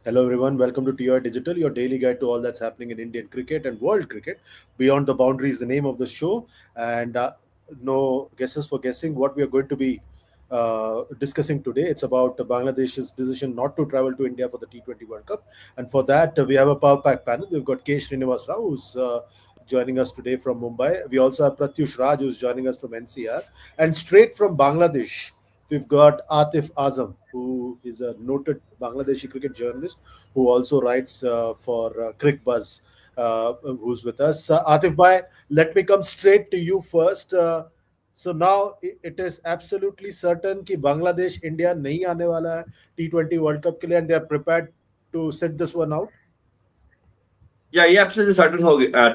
Hello, everyone. Welcome to TR Digital, your daily guide to all that's happening in Indian cricket and world cricket. Beyond the Boundaries, the name of the show. And no guesses for guessing what we are going to be discussing today. It's about Bangladesh's decision not to travel to India for the T20 World Cup. And for that, we have a power pack panel. We've got K. Srinivas Rao, who's joining us today from Mumbai. We also have Pratyush Raj, who's joining us from NCR. And straight from Bangladesh, we've got Atif Azam, who is a noted Bangladeshi cricket journalist who also writes for Crick Buzz, who's with us. Atif Bhai, let me come straight to you first. So now it is absolutely certain कि Bangladesh India नहीं आने वाला है T20 world cup के लिए, and they are prepared to sit this one out. Yeah, yeah, absolutely certain.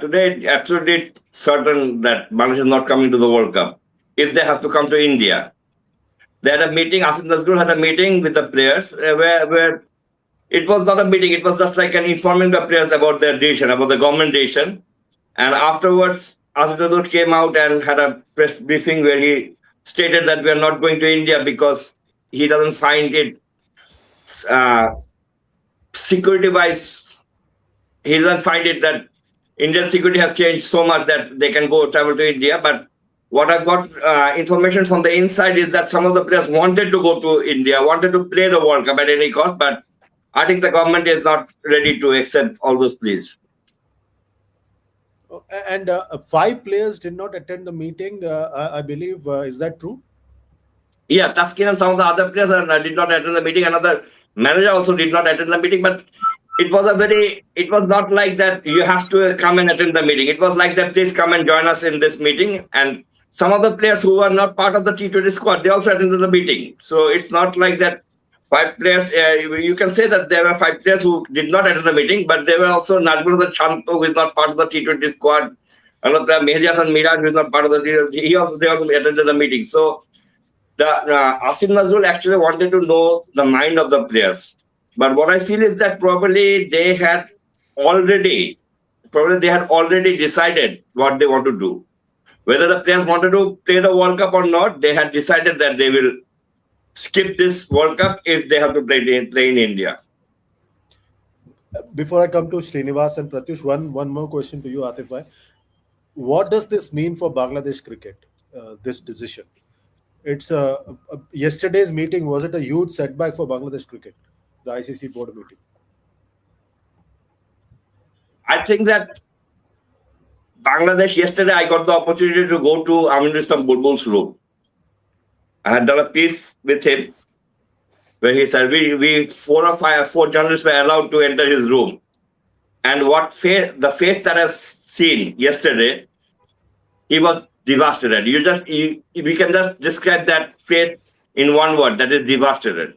Today, absolutely certain that Bangladesh is not coming to the World Cup. If they have to come to India, they had a meeting. Asim Nazrul had a meeting with the players where it was not a meeting. It was just like an informing the players about their decision, about the government decision. And afterwards, Asim Nazrul came out and had a press briefing where he stated that we are not going to India because he doesn't find it uh, security-wise. He doesn't find it that Indian security has changed so much that they can go travel to India. But what I've got information from the inside is that some of the players wanted to go to India, wanted to play the World Cup at any cost, but I think the government is not ready to accept all those pleas. And five players did not attend the meeting, I believe. Is that true? Yeah, Taskin and some of the other players did not attend the meeting. Another manager also did not attend the meeting, but it was not like that you have to come and attend the meeting. It was like that, please come and join us in this meeting. And some of the players who were not part of the T20 squad, they also attended the meeting. So it's not like that five players, you can say that there were five players who did not attend the meeting, but there were also Najmul Chanto, who is not part of the T20 squad. Another Mehdi Hasan Miraj, who is not part of the T20, they also attended the meeting. So the Asim Nazrul actually wanted to know the mind of the players. But what I feel is that probably they had already decided what they want to do. Whether the players wanted to play the World Cup or not, they had decided that they will skip this World Cup if they have to play in India. Before I come to Srinivas and Pratyush, one more question to you, Atif Bhai. What does this mean for Bangladesh cricket, this decision? It's yesterday's meeting, was it a huge setback for Bangladesh cricket, the ICC board meeting? I think that Bangladesh, yesterday I got the opportunity to go to Aminul Islam Bulbul's room. I had done a piece with him where he said we four journalists were allowed to enter his room. And the face that I seen yesterday, he was devastated. We can just describe that face in one word, that is devastated.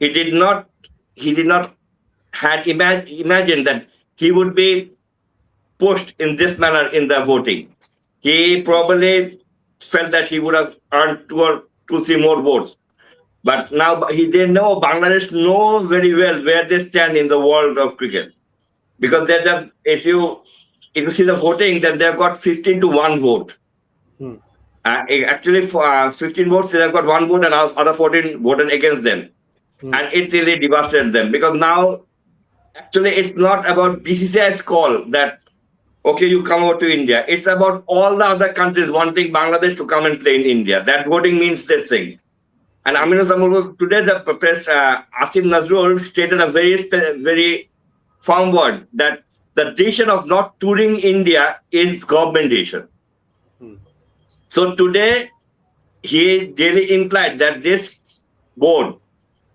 He did not had imagined that he would be pushed in this manner in the voting. He probably felt that he would have earned two, three more votes. But now Bangladesh know very well where they stand in the world of cricket. Because they're just, if you see the voting, then they've got 15 to 1 vote. Actually, for 15 votes, they've got 1 vote and other 14 voted against them. And it really devastated them. Because now, actually, it's not about BCCI's call that, okay, you come over to India. It's about all the other countries wanting Bangladesh to come and play in India. That voting means this thing. And Aminu Samul, today the press, Asim Nazrul stated a very firm word that the decision of not touring India is government decision. So today, he really implied that this board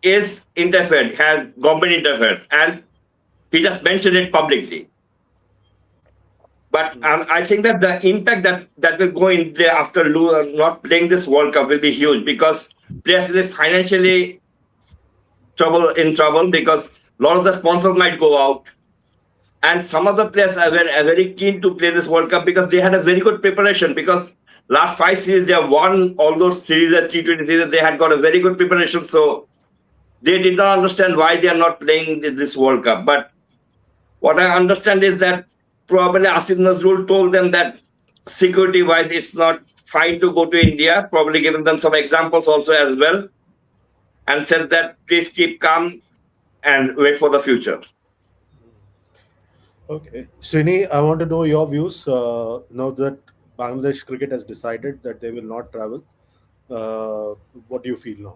is interfered, has government interferes, and he just mentioned it publicly. But I think that the impact that will go in there after not playing this World Cup will be huge, because players will be financially in trouble because a lot of the sponsors might go out. And some of the players are very keen to play this World Cup because they had a very good preparation, because last 5 series they have won all those series at T20 series. They had got a very good preparation. So they did not understand why they are not playing this World Cup. But what I understand is that probably Asim Nazrul told them that security-wise it's not fine to go to India, probably given them some examples also as well, and said that please keep calm and wait for the future. Okay. Srini, I want to know your views now that Bangladesh cricket has decided that they will not travel. What do you feel now?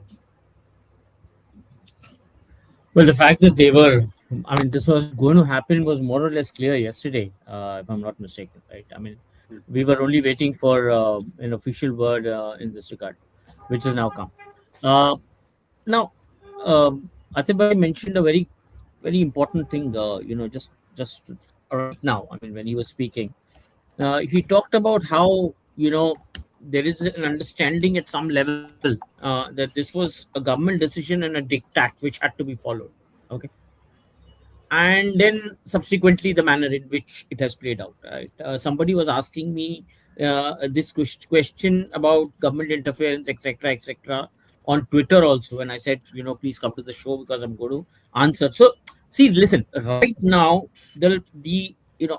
Well, the fact that they were, I mean, this was going to happen was more or less clear yesterday, if I'm not mistaken, right? I mean, we were only waiting for an official word in this regard, which has now come. Uh, Now, Atibai mentioned a very important thing. Just right now. I mean, when he was speaking, he talked about how there is an understanding at some level that this was a government decision and a diktat which had to be followed. Okay, and then subsequently the manner in which it has played out. Right? Somebody was asking me this question about government interference, etc., etc., on Twitter also, and I said, please come to the show because I'm going to answer. So, see, listen, right now, the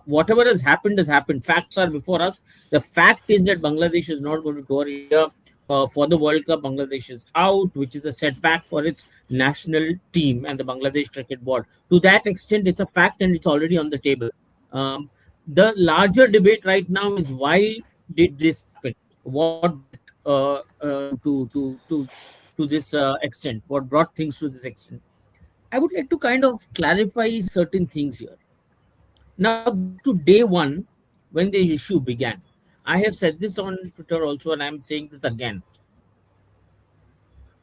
whatever has happened has happened. Facts are before us. The fact is that Bangladesh is not going to tour India for the World Cup. Bangladesh is out, which is a setback for its national team and the Bangladesh Cricket Board. To that extent, it's a fact and it's already on the table. The larger debate right now is why did this happen? What brought it to this extent? What brought things to this extent? I would like to kind of clarify certain things here. Now, going back to day one, when the issue began, I have said this on Twitter also, and I'm saying this again.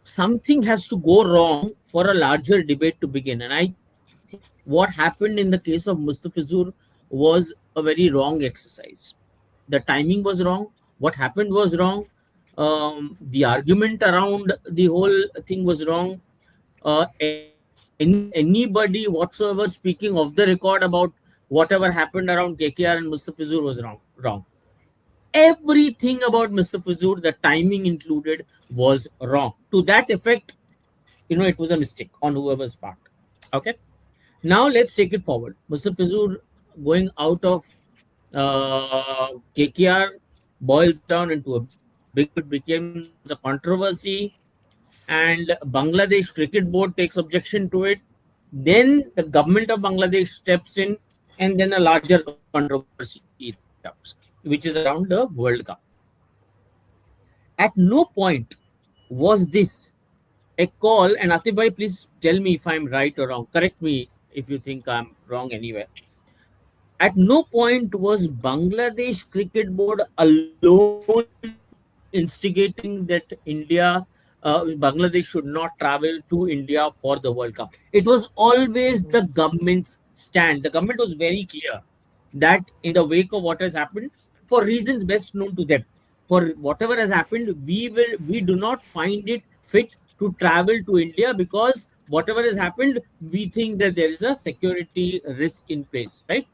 Something has to go wrong for a larger debate to begin. And I think what happened in the case of Mustafizur was a very wrong exercise. The timing was wrong. What happened was wrong. The argument around the whole thing was wrong. Anybody whatsoever speaking off the record about whatever happened around KKR and Mustafizur was wrong. Wrong. Everything about Mustafizur, the timing included, was wrong. To that effect, it was a mistake on whoever's part. Okay. Now let's take it forward. Mustafizur going out of KKR boils down into a big issue. It becomes a controversy, and Bangladesh Cricket Board takes objection to it. Then the government of Bangladesh steps in, and then a larger controversy erupts, which is around the World Cup. At no point was this a call, and Atif bhai, please tell me if I'm right or wrong. Correct me if you think I'm wrong anywhere. At no point was Bangladesh Cricket Board alone instigating that Bangladesh should not travel to India for the World Cup. It was always the government's stand. The government was very clear that in the wake of what has happened, for reasons best known to them, for whatever has happened, we do not find it fit to travel to India because whatever has happened, we think that there is a security risk in place, right?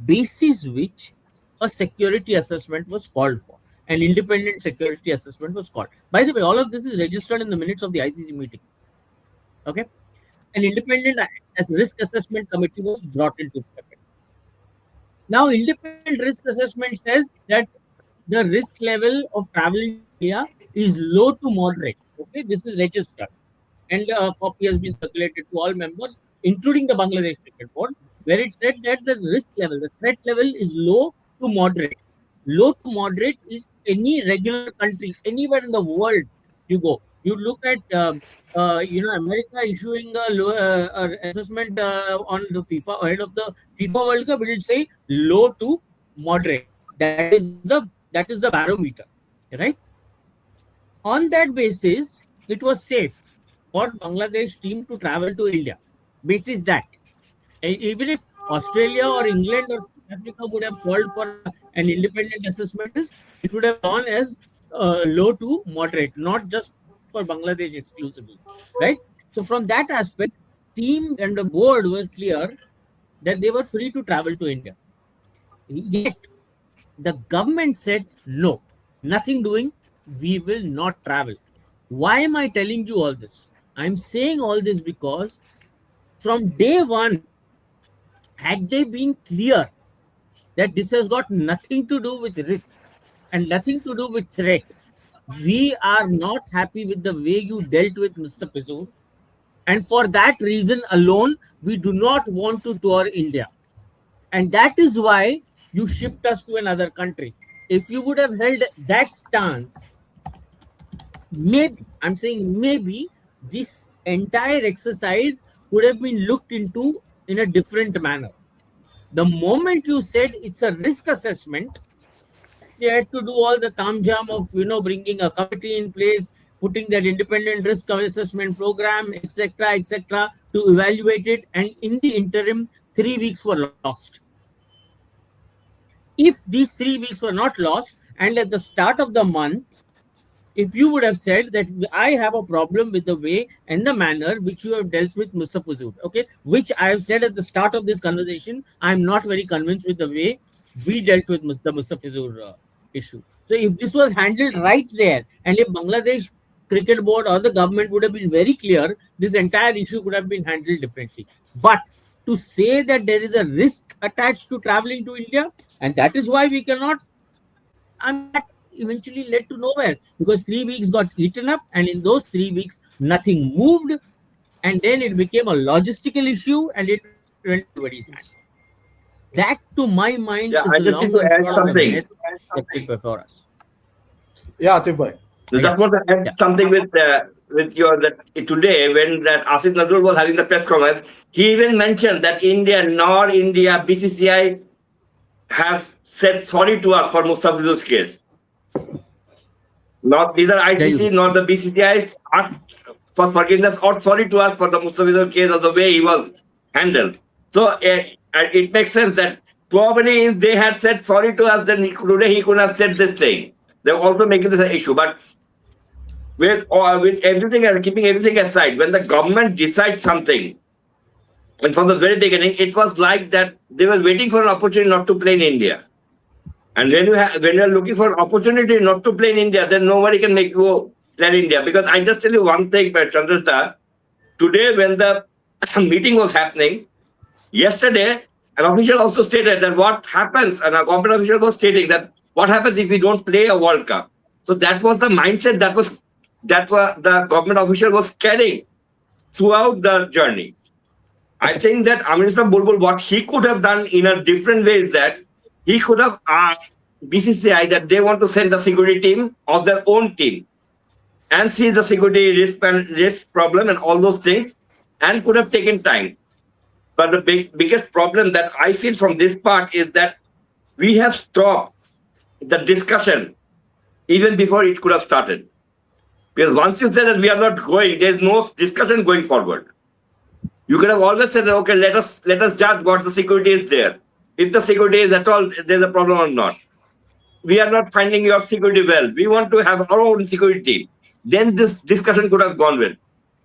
Basis which a security assessment was called for. An independent security assessment was called. By the way, all of this is registered in the minutes of the ICC meeting. Okay. An independent as risk assessment committee was brought into effect. Now, independent risk assessment says that the risk level of traveling to India is low to moderate. Okay, this is registered, and a copy has been circulated to all members, including the Bangladesh Cricket Board, where it said that the risk level, the threat level, is low to moderate. Low to moderate is any regular country, anywhere in the world you go. You look at America issuing a low assessment on the FIFA ahead of the FIFA World Cup. It will say low to moderate. That is the barometer, right? On that basis, it was safe for Bangladesh team to travel to India. Basis that, even if Australia or England or South Africa would have called for an independent assessment, it would have gone as low to moderate, not just for Bangladesh exclusively, right? So from that aspect, team and the board were clear that they were free to travel to India. Yet the government said no, nothing doing. We will not travel. Why am I telling you all this? I'm saying all this because from day one, had they been clear that this has got nothing to do with risk and nothing to do with threat, we are not happy with the way you dealt with Mr. Pizur. And for that reason alone, we do not want to tour India. And that is why you shift us to another country. If you would have held that stance, maybe, I'm saying maybe, this entire exercise would have been looked into in a different manner. The moment you said it's a risk assessment, they had to do all the tamjam of bringing a committee in place, putting that independent risk assessment program, etc., to evaluate it. And in the interim, 3 weeks were lost. If these 3 weeks were not lost, and at the start of the month, if you would have said that I have a problem with the way and the manner which you have dealt with Mustafizur, okay, which I have said at the start of this conversation, I'm not very convinced with the way we dealt with the Mustafizur issue. So if this was handled right there, and if Bangladesh cricket board or the government would have been very clear, this entire issue could have been handled differently. But to say that there is a risk attached to traveling to India, and that is why we cannot, I mean, that eventually led to nowhere, because 3 weeks got eaten up, and in those 3 weeks, nothing moved. And then it became a logistical issue and it went into everybody's hands. That, to my mind, Yeah, is I the just long need to and add short of a something. mess hectic before us. Yeah, Atif bhai. So Yeah. just want to add something with your that today when that Asif Nazrul was having the press conference, he even mentioned that nor India BCCI has said sorry to us for Mustafizur's case. Not neither There you ICC go. nor the BCCI asked for forgiveness or sorry to us for the Mustafizur case or the way he was handled. So it makes sense that probably if they had said sorry to us, then today he could have said this thing. They're also making this an issue. But with everything and keeping everything aside, when the government decides something, and from the very beginning, it was like that they were waiting for an opportunity not to play in India. And when you are looking for an opportunity not to play in India, then nobody can make you play in India. Because I just tell you one thing, Chandrastar, today when the meeting was happening, yesterday, an official also stated that what happens, and a government official was stating that what happens if we don't play a World Cup. So that was the mindset that the government official was carrying throughout the journey. I think that Amritsar Bulbul, what he could have done in a different way is that he could have asked BCCI that they want to send a security team of their own team and see the security risk problem and all those things, and could have taken time. But the biggest problem that I feel from this part is that we have stopped the discussion even before it could have started. Because once you say that we are not going, there's no discussion going forward. You could have always said, okay, let us judge what the security is there. If the security is at all, there's a problem or not. We are not finding your security well. We want to have our own security. Then this discussion could have gone well.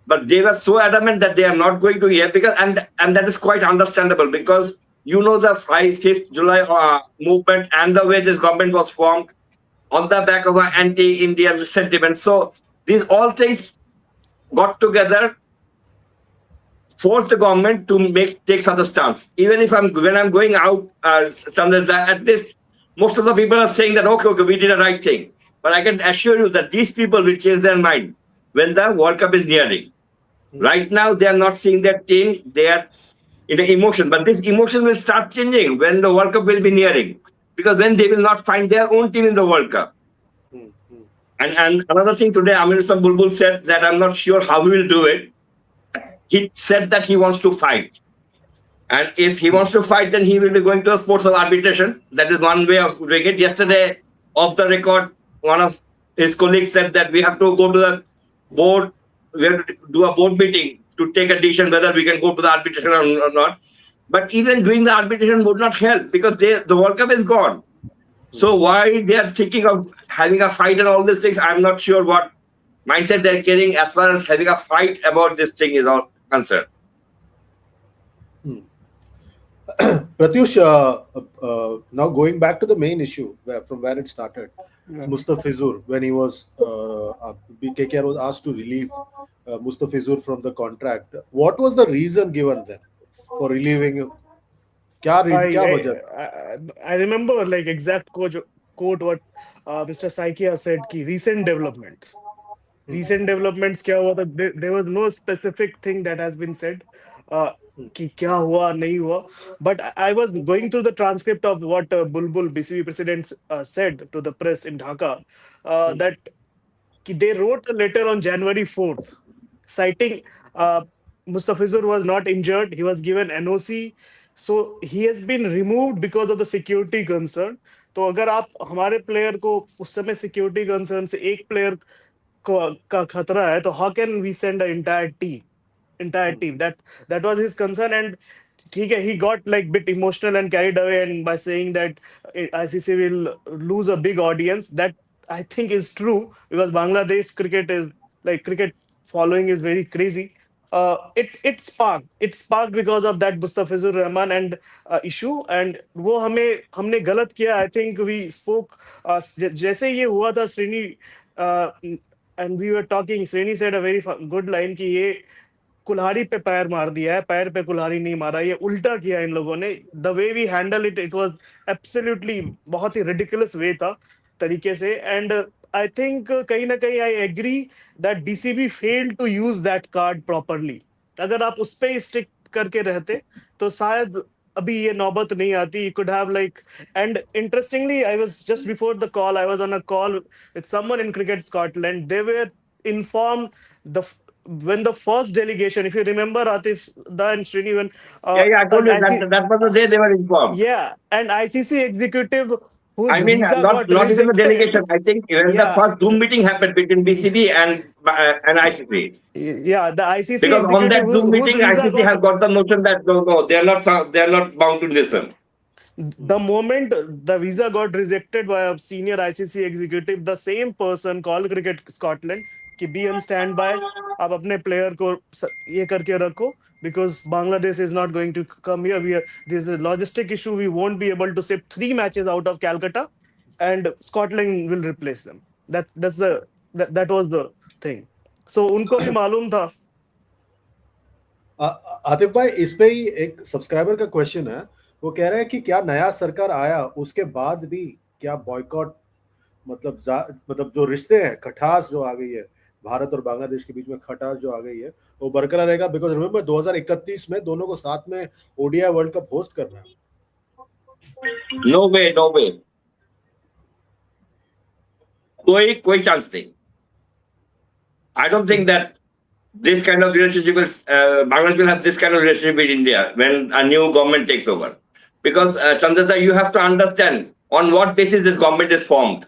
But they were so adamant that they are not going to hear, because and that is quite understandable, because you know the 5th July movement and the way this government was formed on the back of an anti-Indian sentiment. So these all things got together, forced the government to take such a stance. Even if when I'm going out, at least most of the people are saying that okay, we did the right thing. But I can assure you that these people will change their mind when the World Cup is nearing. Right now, they are not seeing their team. They are in an emotion, but this emotion will start changing when the World Cup will be nearing, because then they will not find their own team in the World Cup. And another thing today, Amritsar Bulbul said that I'm not sure how he will do it. He said that he wants to fight. And if he wants to fight, then he will be going to a sports of arbitration. That is one way of doing it. Yesterday, off the record, one of his colleagues said that we have to go to the board, we have to do a board meeting to take a decision whether we can go to the arbitration or not. But even doing the arbitration would not help, because the World Cup is gone. So why they are thinking of having a fight and all these things, I'm not sure what mindset they're carrying as far as having a fight about this thing is all concerned. Pratyush, now going back to the main issue from where it started, Mustafizur, when he was KKR was asked to relieve Mustafizur from the contract, what was the reason given then for relieving him? I remember exact quote what Mr. Saikia said, ki recent developments. recent developments क्या हुआ था, there was no specific thing that has been said कि क्या हुआ नहीं हुआ, but I was going through the transcript of what Bulbul BCB president said to the press in Dhaka, that they wrote a letter on January 4th citing Mustafizur was not injured, he was given NOC, so he has been removed because of the security concern. तो अगर आप हमारे player को उस समय security concern से एक player का खतरा है, तो how can we send an entire team? That was his concern. And ठीक है, he got like bit emotional and carried away and by saying that ICC will lose a big audience. That I think is true, because Bangladesh cricket following is very crazy. It sparked because of that Mustafizur Rahman and issue, and वो हमने गलत किया. I think we spoke जैसे ये हुआ था Srini, and we were talking. Srini said a very good line कि ये कुल्हाड़ी पे पैर मार दिया है, पैर पे कुल्हाड़ी नहीं मारा, ये उल्टा किया इन लोगों ने. The way we handle it was absolutely बहुत ही रिडिकुलस वे था तरीके से. एंड आई थिंक कहीं ना कहीं I agree that DCB failed to use that card properly. अगर आप उस पे स्टिक करके रहते तो शायद अभी ये नौबत नहीं आती. You could have like, and interestingly, I was just before the call, I was on a call with someone in Cricket Scotland. They were informed when the first delegation, if you remember, Atif, Da and Srini, when I told you that was the day they were informed. Yeah, and ICC executive whose I mean, visa not got even the rejected. delegation. I think when the first Zoom meeting happened between BCB and ICC. Yeah, the ICC Because on that executive Zoom whose meeting, visa ICC has got the notion that no, they are not bound to listen. The moment the visa got rejected by a senior ICC executive, the same person called Cricket Scotland कि be on standby, आप अपने player को ये करके रखो, because Bangladesh is not going to come here. There's a logistic issue. We won't be able to ship 3 matches out of Calcutta, and Scotland will replace them. That was the thing. So उनको भी मालूम था. आतिफ भाई, इस पे ही एक subscriber का question है. वो कह रहे हैं कि क्या नया सरकार आया उसके बाद भी क्या बॉयकॉट, मतलब जो रिश्ते हैं, खटास जो आ गई है भारत और बांग्लादेश के बीच में, खटास जो आ गई है, वो बरकरार रहेगा? बिकॉज रिमेंबर 2031 में दोनों को साथ में ओडीआई वर्ल्ड कप होस्ट करना है. नो वे, कोई चांस नहीं. I don't think that this kind of relationship will Bangladesh will have this kind of relationship with India when a new government takes over. Because Chandra, you have to understand on what basis this government is formed.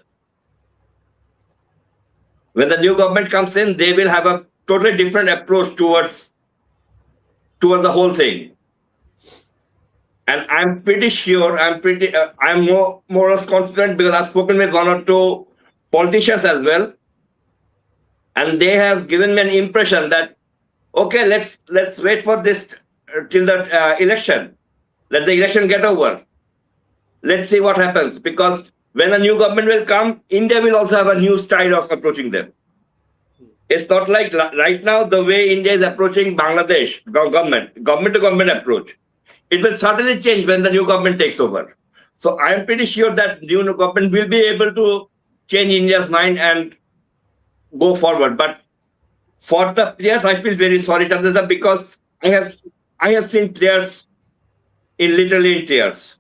When the new government comes in, they will have a totally different approach towards the whole thing. And I'm pretty sure, I'm more or less confident, because I've spoken with 1 or 2 politicians as well, and they have given me an impression that, okay, let's wait for this till the election. Let the election get over. Let's see what happens, because when a new government will come, India will also have a new style of approaching them. It's not like right now the way India is approaching Bangladesh government to government approach. It will certainly change when the new government takes over. So I am pretty sure that new government will be able to change India's mind and go forward. But for the players, I feel very sorry, Chandra, because I have seen players literally in tears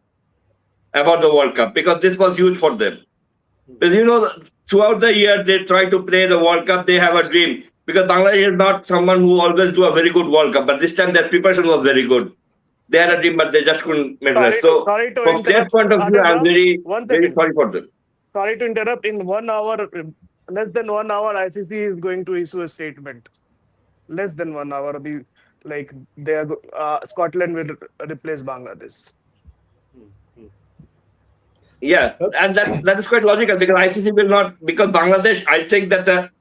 about the World Cup, because this was huge for them. Because throughout the year they try to play the World Cup, they have a dream. Because Bangladesh is not someone who always do a very good World Cup, but this time their preparation was very good. They had a dream, but they just couldn't make it. So from their point of view, I'm very sorry for them. Sorry to interrupt. In 1 hour, less than 1 hour, ICC is going to issue a statement. Less than 1 hour, Scotland will replace Bangladesh. Yeah, and that is quite logical, because ICC will not, because Bangladesh, I think that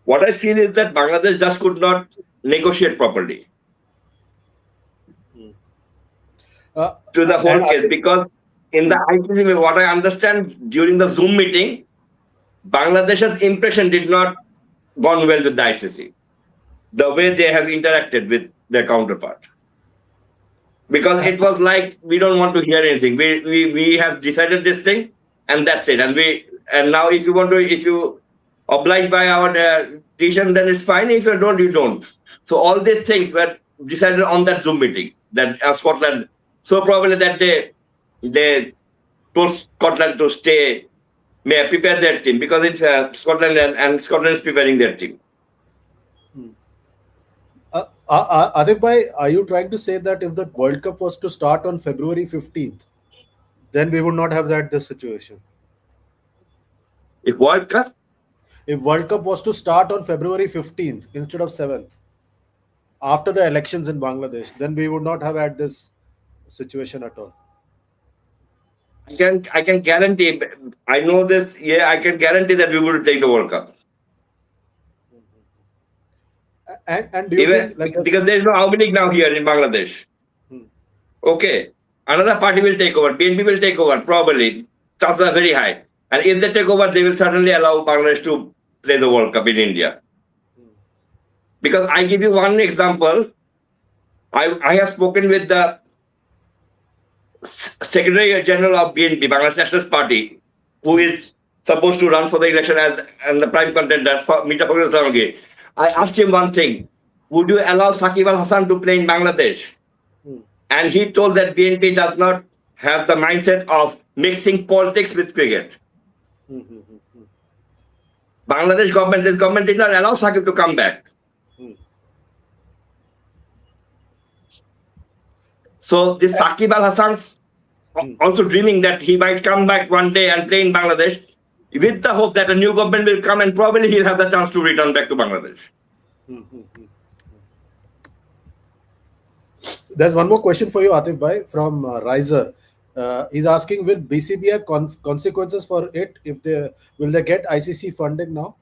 what I feel is that Bangladesh just could not negotiate properly to the whole case, because in the ICC, what I understand during the Zoom meeting, Bangladesh's impression did not gone well with the ICC, the way they have interacted with their counterpart. Because it was like, we don't want to hear anything. We have decided this thing, and that's it. And now if you obliged by our decision, then it's fine. If you don't, you don't. So all these things were decided on that Zoom meeting. That Scotland, so probably that they told Scotland to stay, may prepare their team, because it's Scotland and Scotland is preparing their team. Adib bhai, are you trying to say that if the World Cup was to start on February 15th, then we would not have this situation? If World Cup? If World Cup was to start on February 15th instead of 7th, after the elections in Bangladesh, then we would not have had this situation at all. I can guarantee, I know this, I can guarantee that we will take the World Cup. And do you Even, think, because there is no Aumi League now here in Bangladesh. Okay, another party will take over, BNP will take over, probably. Chances are very high. And if they take over, they will certainly allow Bangladesh to play the World Cup in India. Because I give you one example. I have spoken with the Secretary General of BNP, Bangladesh Nationalist Party, who is supposed to run for the election as the prime contender, Mustafizur Islam. I asked him one thing: would you allow Saqib Al Hasan to play in Bangladesh? And he told that BNP does not have the mindset of mixing politics with cricket. Bangladesh government, this government did not allow Saqib to come back. So this Saqib Al Hasan's also dreaming that he might come back one day and play in Bangladesh, with the hope that a new government will come and probably he'll have the chance to return back to Bangladesh. There's one more question for you, Atif bhai, from Riser. He's asking, will BCB have consequences for it if will they get ICC funding now?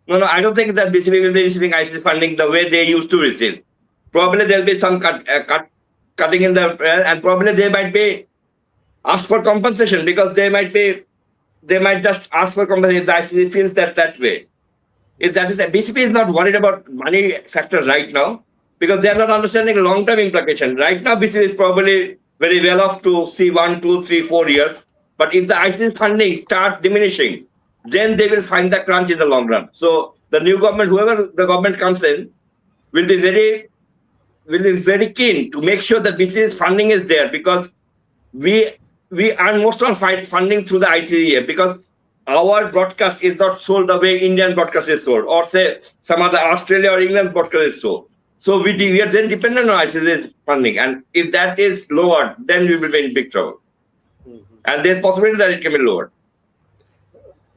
No, I don't think that BCB will be receiving ICC funding the way they used to receive. Probably there'll be some cutting in the, and probably they might be asked for compensation, because they might just ask for compensation if the ICC feels that way. If that is, BCB is not worried about money factor right now, because they are not understanding long-term implication. Right now, BCB is probably very well off to see 1, 2, 3, 4 years. But if the ICC funding starts diminishing, then they will find the crunch in the long run. So the new government, whoever the government comes in, will be very keen to make sure that BCB's funding is there, because we earn most of our funding through the ICC, because our broadcast is not sold the way Indian broadcast is sold, or say some other Australia or England broadcast is sold. So we are then dependent on ICC's funding, and if that is lowered, then we will be in big trouble. And there's possibility that it can be lowered.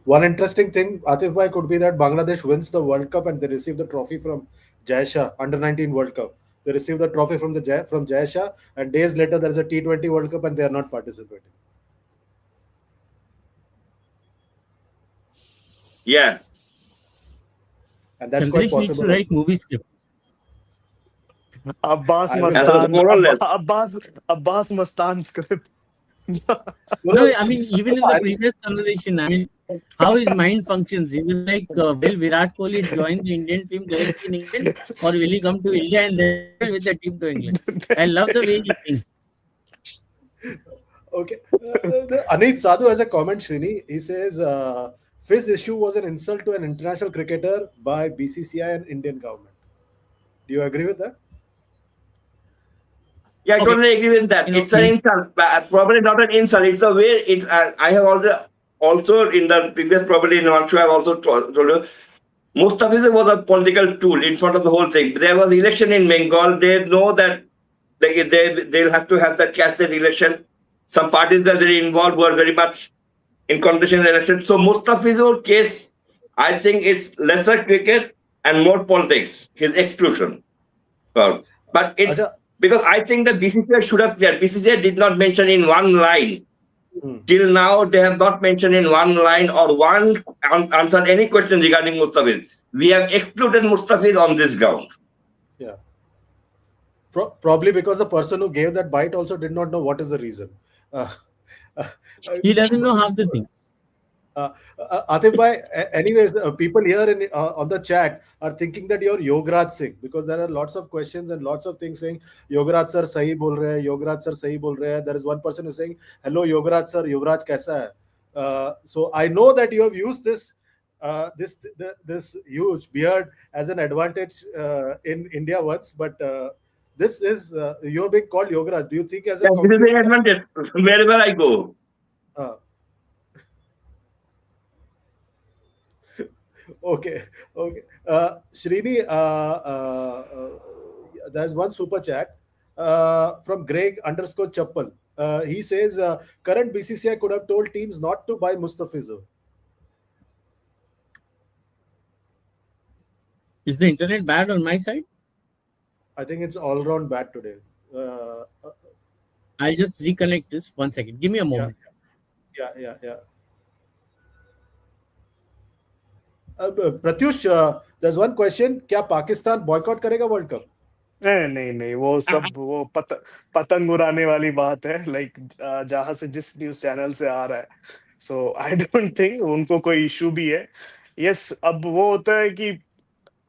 One interesting thing, Atif bhai, could be that Bangladesh wins the World Cup and they receive the trophy from Jai Shah, Under-19 World Cup. They receive the trophy from Jai Shah, and days later there is a T20 World Cup and they are not participating. Yeah. And that's quite Chandresh needs to possible. write movie scripts. Abbas I will- Mastan, more or less. Abbas Mastan script. No, I mean, even in the previous conversation, I mean, how his mind functions. He was like, will Virat Kohli join the Indian team directly in England, or will he come to India and then with the team to England? I love the way he thinks. Okay. Anit Sadhu has a comment, Srini. He says, Fizz issue was an insult to an international cricketer by BCCI and Indian government. Do you agree with that? Yeah, I Okay. totally agree with that. You know, It's an insult, probably not an insult. It's the way I have also in the previous, probably in one show, I've also told you, Mustafizur was a political tool in front of the whole thing. There was election in Bengal. They know that they'll have to have that catch that election. Some parties that are very involved were very much in competition in the election. So Mustafizur case, I think it's lesser cricket and more politics, his exclusion. But it's because I think that BCCI should have cleared. BCCI did not mention in one line. Till now, they have not mentioned in one line or answered any question regarding Mustafiz. We have excluded Mustafiz on this ground. Yeah. Probably because the person who gave that bite also did not know what is the reason. He doesn't know half the things. Atif bhai, anyways, people here on the chat are thinking that you're Yograj Singh, because there are lots of questions and lots of things saying Yograj sir sahi bol rahe hai, Yograj sir sahi bol rahe hai. There is one person who is saying, hello Yograj sir, Yuvraj kaisa hai? So I know that you have used this huge beard as an advantage in India once, but this is you're being called Yogaraj. Do you think as a Yeah, this is the compliment? advantage wherever I go. Uh, okay, okay. Srini, there's one super chat from Greg underscore Chappal. He says current BCCI could have told teams not to buy Mustafizur. Is the internet bad on my side? I think it's all around bad today. Uh, uh, I'll just reconnect this. 1 second. Give me a yeah, moment. yeah. Pratyush, there's one question. क्या Pakistan boycott करेगा world cup? नहीं नहीं, वो सब वो पतंग उड़ाने वाली बात है, लाइक जहां से जिस न्यूज चैनल से आ रहा है. सो आई डोंट थिंक उनको कोई इशू भी है. यस, अब वो होता है कि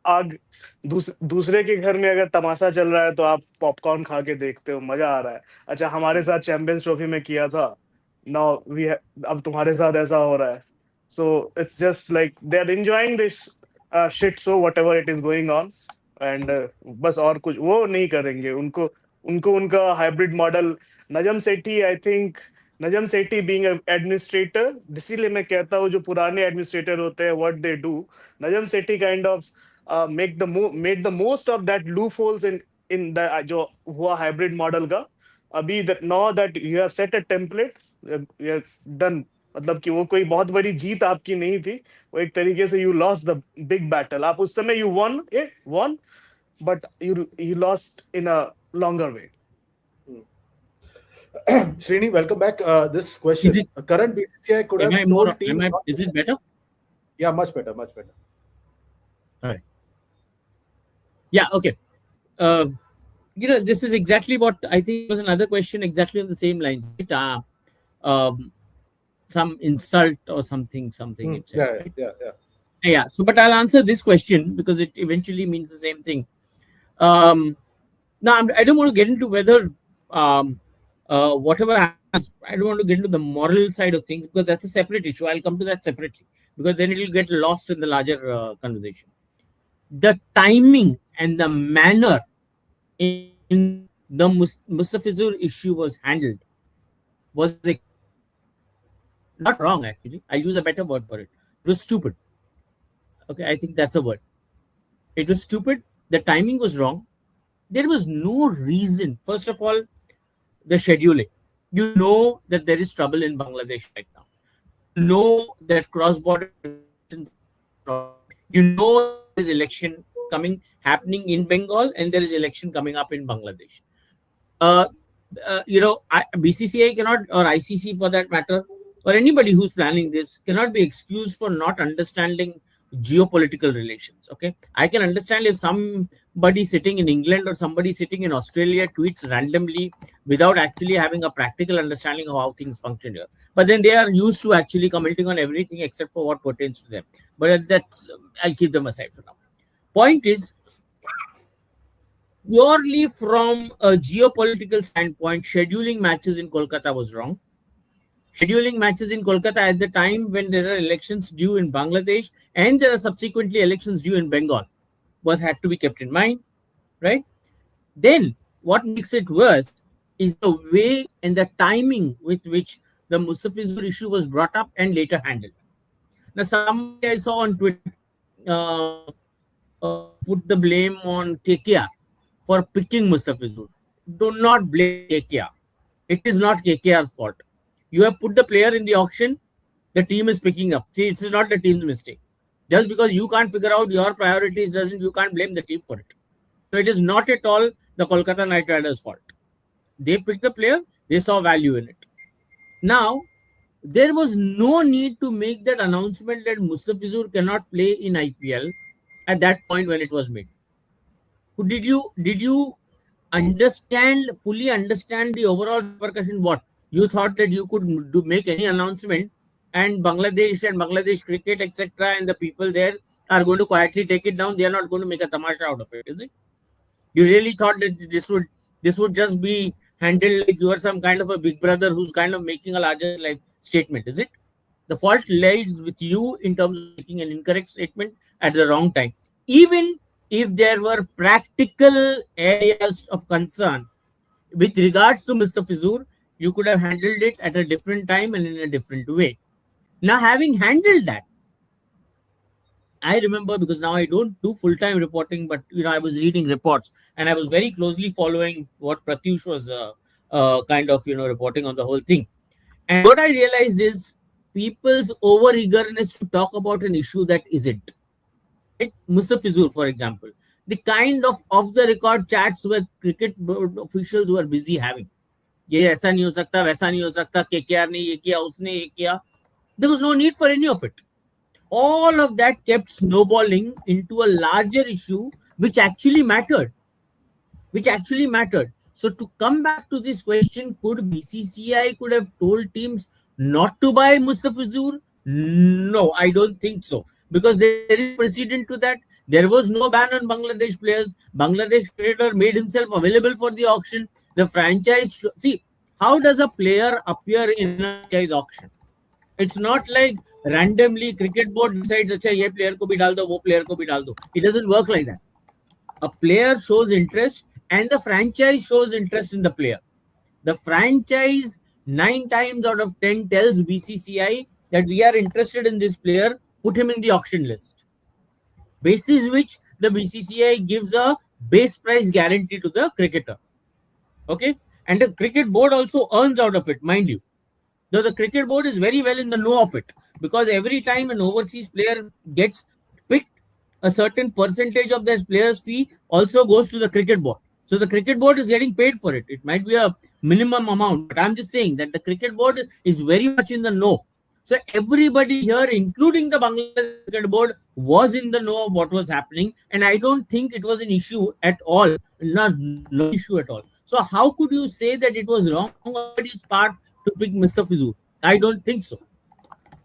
आग दूसरे के घर में अगर तमाशा चल रहा है तो आप पॉपकॉर्न खा के देखते हो, मजा आ रहा है. अच्छा, हमारे साथ चैंपियंस ट्रॉफी में किया था, नाउ अब तुम्हारे साथ ऐसा हो रहा है. So it's just like they are enjoying this shit show whatever it is going on. And बस और कुछ वो नहीं करेंगे. उनको उनको उनका hybrid model, Najam Sethi, I think Najam Sethi being administrator, इसीलिए मैं कहता हूँ जो पुराने एडमिनिस्ट्रेटर होते हैं, what they do, Najam Sethi kind of made the most of that loopholes in the जो हुआ हाइब्रिड मॉडल का. अभी that now that you have set a template, you have done. मतलब कि वो कोई बहुत बड़ी जीत आपकी नहीं थी, वो एक तरीके से you lost the big battle. आप उस समय you won, but you lost in a longer way. Srini, welcome back. This Is question: it? current BCCI could Am have I more? told teams not Is to it better? Yeah, much better, much better. All right. Yeah. Okay. This is exactly what I think was another question exactly on the same lines. Right? Some insult or something it said, Yeah, right? yeah. Yeah. So, but I'll answer this question because it eventually means the same thing. Now, I don't want to get into whether whatever happens, I don't want to get into the moral side of things because that's a separate issue. I'll come to that separately because then it will get lost in the larger conversation. The timing and the manner in the Mustafizur issue was handled was not wrong, actually. I'll use a better word for it. It was stupid. Okay, I think that's a word. It was stupid. The timing was wrong. There was no reason. First of all, the scheduling. You know that there is trouble in Bangladesh right now. You know that cross-border elections. You know there is election happening in Bengal, and there is election coming up in Bangladesh. BCCI cannot, or ICC for that matter, or anybody who's planning this cannot be excused for not understanding geopolitical relations. Okay, I can understand if somebody sitting in England or somebody sitting in Australia tweets randomly without actually having a practical understanding of how things function here. But then they are used to actually commenting on everything except for what pertains to them. But that's I'll keep them aside for now. Point is, purely from a geopolitical standpoint, scheduling matches in Kolkata was wrong. Scheduling matches in Kolkata at the time when there are elections due in Bangladesh and there are subsequently elections due in Bengal had to be kept in mind, right? Then what makes it worse is the way and the timing with which the Mustafizur issue was brought up and later handled. Now, somebody I saw on Twitter put the blame on KKR for picking Mustafizur. Do not blame KKR. It is not KKR's fault. You have put the player in the auction, the team is picking up. See, it is not the team's mistake. Just because you can't figure out your priorities you can't blame the team for it. So it is not at all the Kolkata Knight Riders' fault. They picked the player, they saw value in it. Now, there was no need to make that announcement that Mustafizur cannot play in IPL at that point when it was made. Did you fully understand the overall repercussion? What you thought that you could make any announcement and Bangladesh cricket, etc., and the people there are going to quietly take it down? They are not going to make a tamasha out of it, is it? You really thought that this would just be handled like you are some kind of a big brother who's kind of making a larger life statement, is it? The fault lies with you in terms of making an incorrect statement at the wrong time. Even if there were practical areas of concern with regards to Mr. Fizur, you could have handled it at a different time and in a different way. Now, having handled that, I remember, because now I don't do full time reporting, but I was reading reports and I was very closely following what Pratyush was kind of reporting on the whole thing. And what I realized is people's over eagerness to talk about an issue that isn't. Right? Mustafizur, for example, the kind of off the record chats where cricket board officials were busy having. ये ऐसा नहीं हो सकता, वैसा नहीं हो सकता, KKR ने ये किया, उसने ये किया. There was no need for any of it. All of that kept snowballing into a larger issue which actually mattered. So to come back to this question, could BCCI could have told teams not to buy Mustafizur? No, I don't think so, because there is precedent to that. There was no ban on Bangladesh players. Bangladesh cricketer made himself available for the auction. The franchise, see, how does a player appear in a franchise auction? It's not like randomly cricket board decides, अच्छा ये player को भी डाल दो, वो player को भी डाल दो. It doesn't work like that. A player shows interest and the franchise shows interest in the player. The franchise 9 times out of 10 tells BCCI that we are interested in this player, put him in the auction list. Basis which the BCCI gives a base price guarantee to the cricketer. Okay? And the cricket board also earns out of it, mind you. Though the cricket board is very well in the know of it, because every time an overseas player gets picked, a certain percentage of their player's fee also goes to the cricket board. So the cricket board is getting paid for it. It might be a minimum amount, but I'm just saying that the cricket board is very much in the know. So everybody here, including the Bangladesh cricket board, was in the know of what was happening, and I don't think it was an issue at all. No issue at all. So how could you say that it was wrong on somebody's part to pick Mustafizur? I don't think so.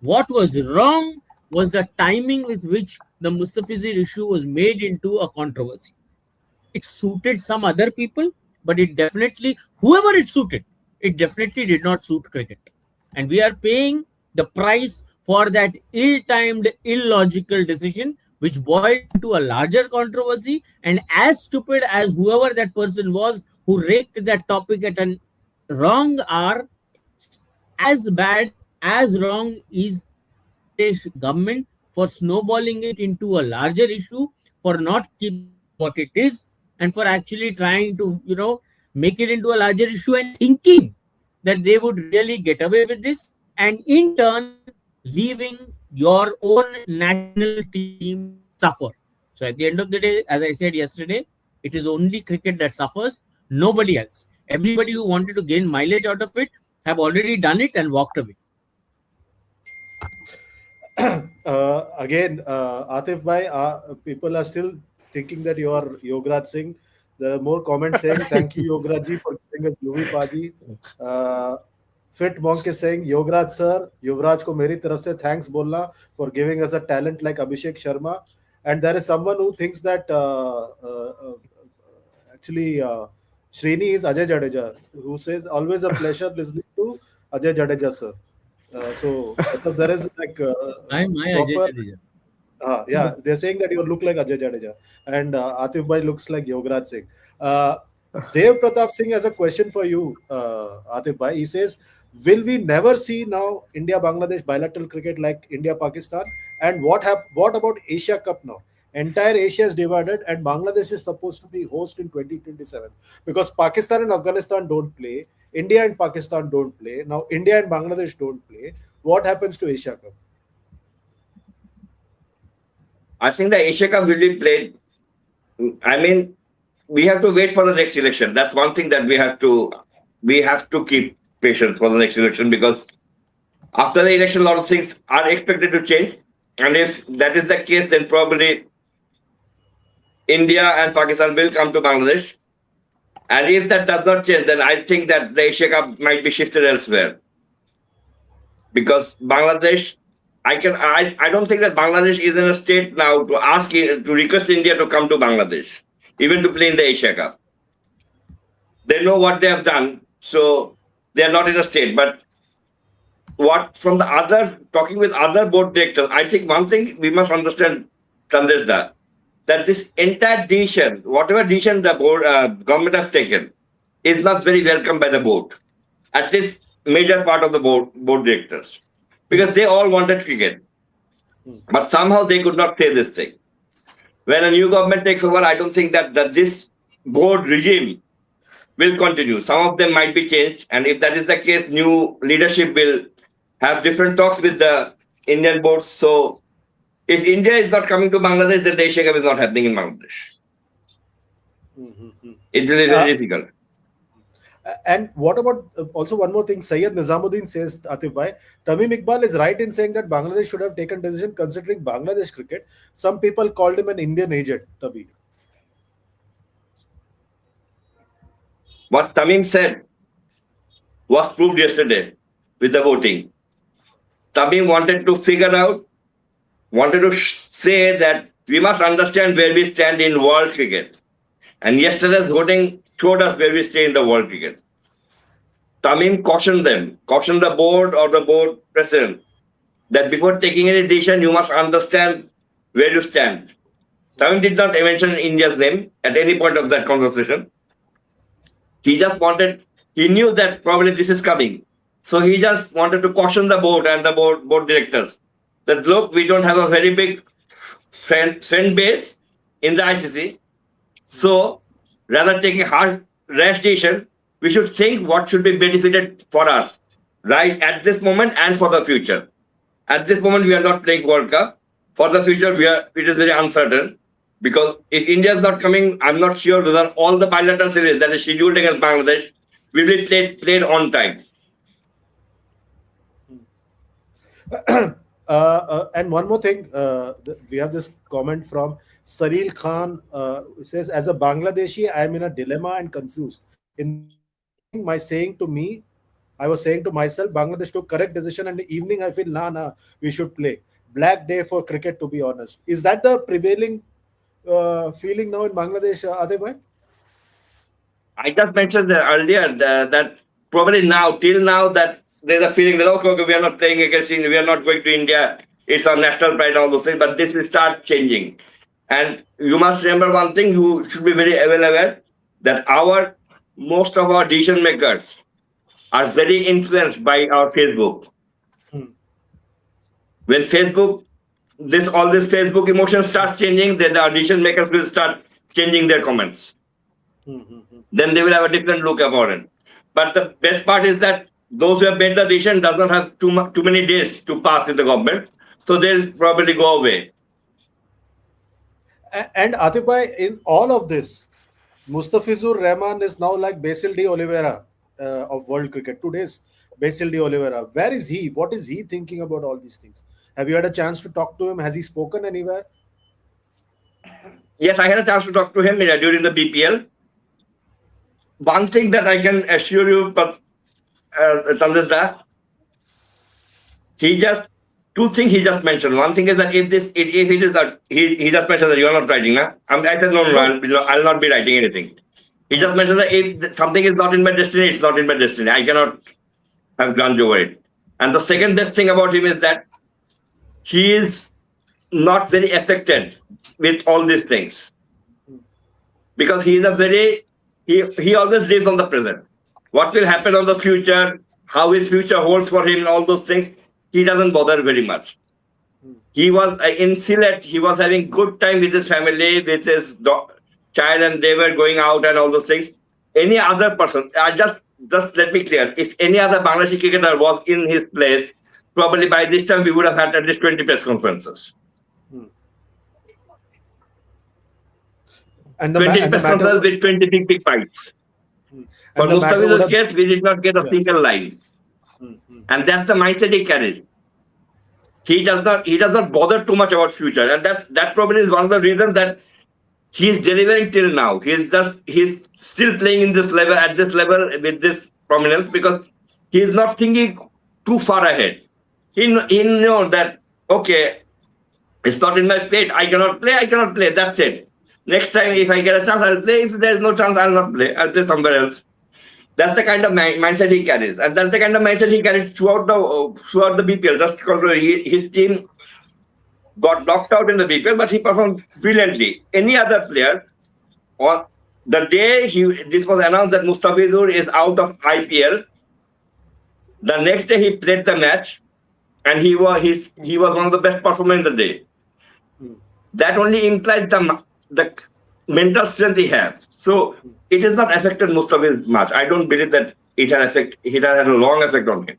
What was wrong was the timing with which the Mustafizur issue was made into a controversy. It suited some other people, but it definitely, whoever it definitely did not suit cricket. And we are paying the price for that ill-timed, illogical decision, which boiled into a larger controversy. And as stupid as whoever that person was who raked that topic at a wrong hour, as bad, as wrong is Bangladesh government for snowballing it into a larger issue, for not keeping what it is, and for actually trying to, make it into a larger issue and thinking that they would really get away with this, and in turn leaving your own national team suffer. So at the end of the day, as I said yesterday, it is only cricket that suffers, nobody else. Everybody who wanted to gain mileage out of it have already done it and walked away. Again, Atif bhai, people are still thinking that you are Yograj Singh. There are more comments saying, thank you, Yograj ji, for giving us Bluey Paji. Fit Monk is saying, Yograj sir, Yuvraj ko meri taraf se thanks bolna for giving us a talent like Abhishek Sharma. And there is someone who thinks that actually Srini is Ajay Jadeja, who says, always a pleasure listening to Ajay Jadeja sir. So there is like I'm proper, Ajay Jadeja. yeah, they're saying that you look like Ajay Jadeja, and Atif bhai looks like Yograj Singh. Dev Pratap Singh has a question for you, Atif bhai. He says, will we never see now India-Bangladesh bilateral cricket like India-Pakistan? And what about Asia Cup now? Entire Asia is divided, and Bangladesh is supposed to be host in 2027 because Pakistan and Afghanistan don't play. India and Pakistan don't play. Now India and Bangladesh don't play. What happens to Asia Cup? I think the Asia Cup will be played. I mean, we have to wait for the next election. That's one thing that we have to keep patience for the next election, because after the election, a lot of things are expected to change. And if that is the case, then probably India and Pakistan will come to Bangladesh. And if that does not change, then I think that the Asia Cup might be shifted elsewhere. Because Bangladesh, I don't think that Bangladesh is in a state now to request India to come to Bangladesh, even to play in the Asia Cup. They know what they have done, so they are not in a state. But what from the other, talking with other board directors, I think one thing we must understand, Sandesh, that this entire decision, whatever decision the board government has taken, is not very welcome by the board. At least major part of the board directors, because they all wanted cricket, but somehow they could not say this thing. When a new government takes over, I don't think that this board regime will continue. Some of them might be changed, and if that is the case, new leadership will have different talks with the Indian boards. So if India is not coming to Bangladesh, then the Asia Cup is not happening in Bangladesh. It will be very difficult. And what about also one more thing? Syed Nizamuddin says, Atif Bhai, Tamim Iqbal is right in saying that Bangladesh should have taken decision considering Bangladesh cricket. Some people called him an Indian agent, Tabi. What Tamim said was proved yesterday with the voting. Tamim wanted to figure out, wanted to say that we must understand where we stand in world cricket. And yesterday's voting showed us where we stay in the world cricket. Tamim cautioned them, cautioned the board or the board president, that before taking any decision, you must understand where you stand. Tamim did not mention India's name at any point of that conversation. He just wanted, he knew that probably this is coming. So he just wanted to caution the board and the board directors that, look, we don't have a very big fan base in the ICC. So rather taking hard, rash decision, we should think what should be benefited for us, right, at this moment and for the future. At this moment, we are not playing World Cup. For the future, it is very uncertain. Because if India is not coming, I'm not sure whether all the bilateral series that is scheduled against Bangladesh will be played on time. And one more thing, we have this comment from Saril Khan. Says, as a Bangladeshi, I am in a dilemma and confused. In my saying to me, I was saying to myself, Bangladesh took correct decision, and in the evening I feel, nah, we should play. Black day for cricket, to be honest. Is that the prevailing feeling now in Bangladesh, Atif Bhai? I just mentioned earlier that probably now, till now, that there's a feeling that, okay, we are not playing against India, we are not going to India, it's our national pride and all those things, but this will start changing. And you must remember one thing, you should be very well aware that most of our decision makers are very influenced by our Facebook. When Facebook, all this Facebook emotion starts changing, then the decision makers will start changing their comments. Then they will have a different look about it. But the best part is that those who have made the decision does not have too many days to pass in the government, so they'll probably go away. And Atif Bhai, in all of this, Mustafizur Rahman is now like Basil de Oliveira of world cricket. Today's Basil de Oliveira. Where is he? What is he thinking about all these things? Have you had a chance to talk to him? Has he spoken anywhere? Yes, I had a chance to talk to him during the BPL. One thing that I can assure you, Sandesh, two things he just mentioned. One thing is that if it is that he just mentioned that you are not writing, I said no, I'll not be writing anything. He just mentioned that if something is not in my destiny, it's not in my destiny. I cannot have gone over it. And the second best thing about him is that he is not very affected with all these things, because he is he always lives on the present. What will happen on the future, how his future holds for him, and all those things, he doesn't bother very much. He was in Sylhet, he was having good time with his family, with his child, and they were going out and all those things. Any other person, just let me clear, if any other Bangladeshi cricketer was in his place, probably by this time we would have had at least 20 press conferences. And 20 press conferences with 20 big fights. For Mustafizur's case, we did not get a single line. And that's the mindset he carries. He does not bother too much about future. And that probably is one of the reasons that he is delivering till now. He's still playing in this level, at this level, with this prominence, because he is not thinking too far ahead. He knows that, okay, it's not in my fate. I cannot play. That's it. Next time, if I get a chance, I'll play. If there's no chance, I'll not play. I'll play somewhere else. That's the kind of mindset he carries, and that's the kind of mindset he carried throughout the BPL. Just because his team got knocked out in the BPL, but he performed brilliantly. Any other player, or the day this was announced that Mustafizur is out of IPL, the next day he played the match, and he was one of the best performers in the day. That only implies the mental strength he has. So it has not affected Mustafizur much. I don't believe that it has had a long effect on him.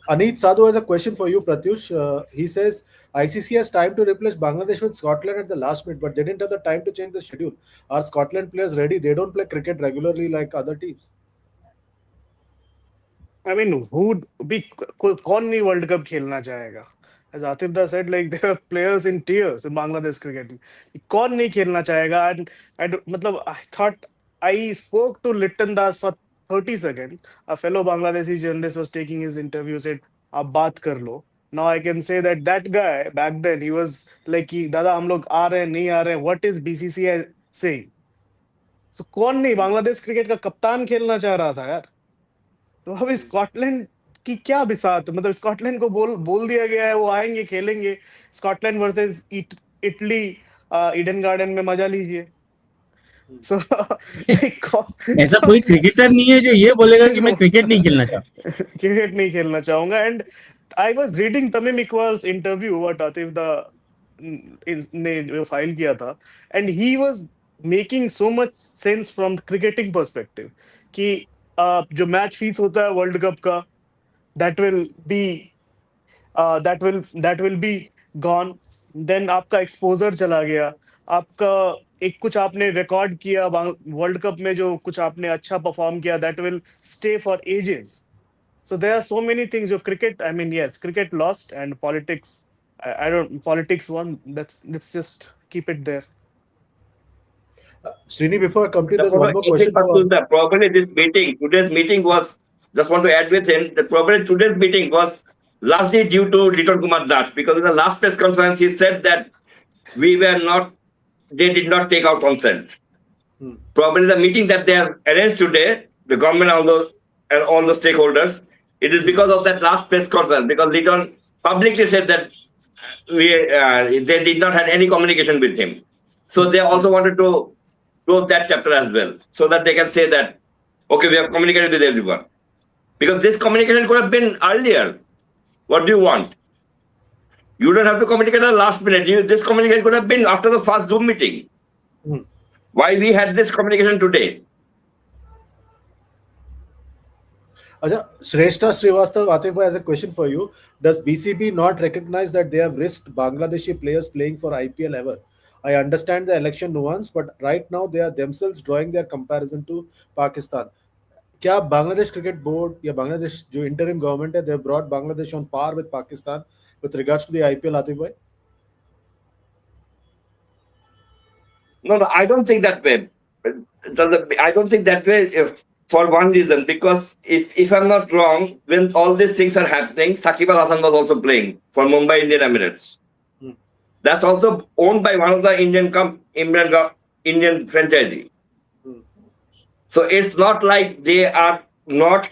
Aneet Sadhu has a question for you, Pratyush. He says ICC has time to replace Bangladesh with Scotland at the last minute, but they didn't have the time to change the schedule. Are Scotland players ready? They don't play cricket regularly like other teams. I mean, कौन नहीं world cup खेलना चाहेगा? As Atif Da said, like there are players in tears in Bangladesh cricket. कौन नहीं खेलना चाहेगा? And मतलब I thought I spoke to Litton Das for 30 seconds. A fellow Bangladeshi journalist was taking his interview. Said, "आप बात कर लो." Now I can say that guy back then he was like, "दादा हम लोग आ रहे हैं नहीं आ रहे हैं." What is BCCI saying? So कौन नहीं बांग्लादेश क्रिकेट का कप्तान खेलना चाह रहा था यार? तो अब स्कॉटलैंड की क्या बिसात, मतलब स्कॉटलैंड को बोल दिया गया है वो आएंगे खेलेंगे, Scotland versus Italy Eden garden में मजा लीजिए। So, ऐसा कोई क्रिकेटर नहीं है जो ये बोलेगा कि मैं क्रिकेट नहीं खेलना चाहूंगा, क्रिकेट नहीं खेलना चाहूंगा। And I was reading Tamim Iqbal's interview what Atif da ने जो फाइल किया था, and he was making so much sense from cricketing perspective कि जो मैच फीस होता है वर्ल्ड कप का, that will be gone. Then आपका एक्सपोजर चला गया, आपका एक कुछ आपने रिकॉर्ड किया वर्ल्ड कप में, जो कुछ आपने अच्छा परफॉर्म किया, that will stay for ages. So there are so many things. Your cricket, I mean, yes, cricket lost, and politics. I don't politics won. Let's just keep it there. Srini, before I come to you, there's one more question. Probably today's meeting was, just want to add with him, that probably today's meeting was largely due to Liton Kumar Das, because in the last press conference he said that they did not take our consent. Probably the meeting that they have arranged today, the government and all the stakeholders, it is because of that last press conference, because Liton publicly said that they did not have any communication with him. So they also wanted to close that chapter as well, so that they can say that, okay, we have communicated with everyone. Because this communication could have been earlier. What do you want? You don't have to communicate at the last minute. This communication could have been after the first Zoom meeting. Why we had this communication today? Shrestha Srivastav, Atif Bhai has a question for you. Does BCB not recognize that they have risked Bangladeshi players playing for IPL ever? I understand the election nuance, but right now they are themselves drawing their comparison to Pakistan. क्या Bangladesh cricket board या बांग्लादेश जो interim government है, they have brought Bangladesh on par with Pakistan with regards to the IPL, Atif Bhai? No, I don't think that way. I don't think that way for one reason, because if I'm not wrong, when all these things are happening, Saqib Al Hasan was also playing for Mumbai Indian Emirates. That's also owned by one of the Indian franchisee. So it's not like they are not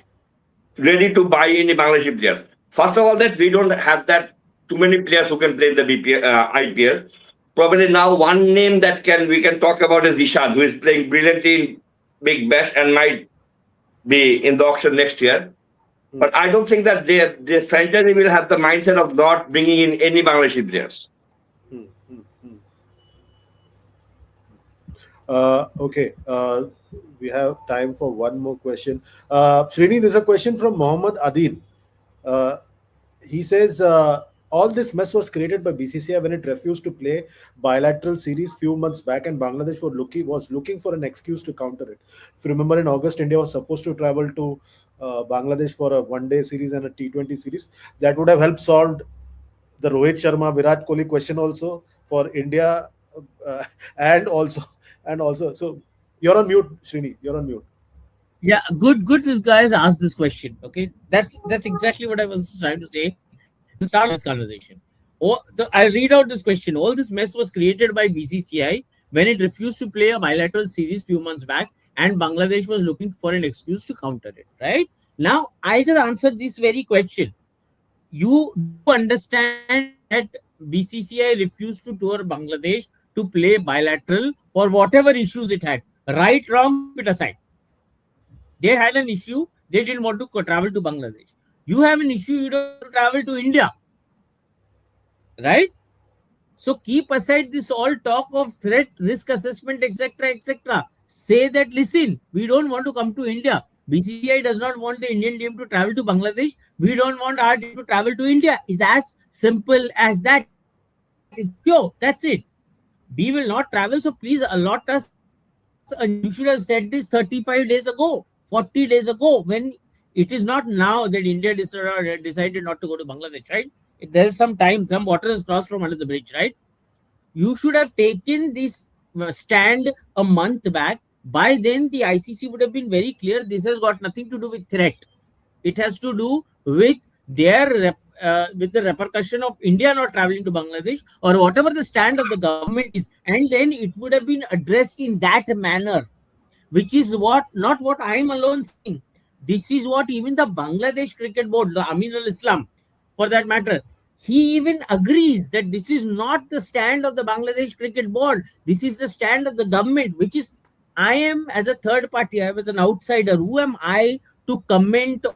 ready to buy any Bangladeshi players. First of all, that we don't have that too many players who can play in the IPL. Probably now one name that we can talk about is Ishad, who is playing brilliantly in Big Bash and might be in the auction next year. But I don't think that the franchise will have the mindset of not bringing in any Bangladeshi players. Okay. We have time for one more question. Srini, there's a question from Mohammad Adil. He says, all this mess was created by BCCI when it refused to play bilateral series few months back, and Bangladesh was looking for an excuse to counter it. If you remember, in August, India was supposed to travel to Bangladesh for a one-day series and a T20 series. That would have helped solve the Rohit Sharma, Virat Kohli question also for India, and also. So you're on mute, Srini. You're on mute. Yeah, good. This guy has asked this question. Okay, that's exactly what I was trying to say. The start of this conversation. I read out this question. All this mess was created by BCCI when it refused to play a bilateral series few months back, and Bangladesh was looking for an excuse to counter it. Right now, I just answered this very question. You do understand that BCCI refused to tour Bangladesh to play bilateral for whatever issues it had. Right, wrong, keep it aside. They had an issue. They didn't want to travel to Bangladesh. You have an issue. You don't want to travel to India, right? So keep aside this all talk of threat, risk assessment, etc., etc. Say that, listen, we don't want to come to India. BCCI does not want the Indian team to travel to Bangladesh. We don't want our team to travel to India. It's as simple as that. Yo, that's it. We will not travel. So please allot us. And you should have said this 35 days ago, 40 days ago, when it is not now that India decided not to go to Bangladesh, right? There's some time, some water has crossed from under the bridge, right? You should have taken this stand a month back. By then, the ICC would have been very clear. This has got nothing to do with threat. It has to do with their with the repercussion of India not traveling to Bangladesh, or whatever the stand of the government is, and then it would have been addressed in that manner, which is what not what I am alone saying. This is what even the Bangladesh Cricket Board, the Amin al Islam, for that matter, he even agrees that this is not the stand of the Bangladesh Cricket Board. This is the stand of the government, which is, I am as a third party, I am as an outsider. Who am I to comment on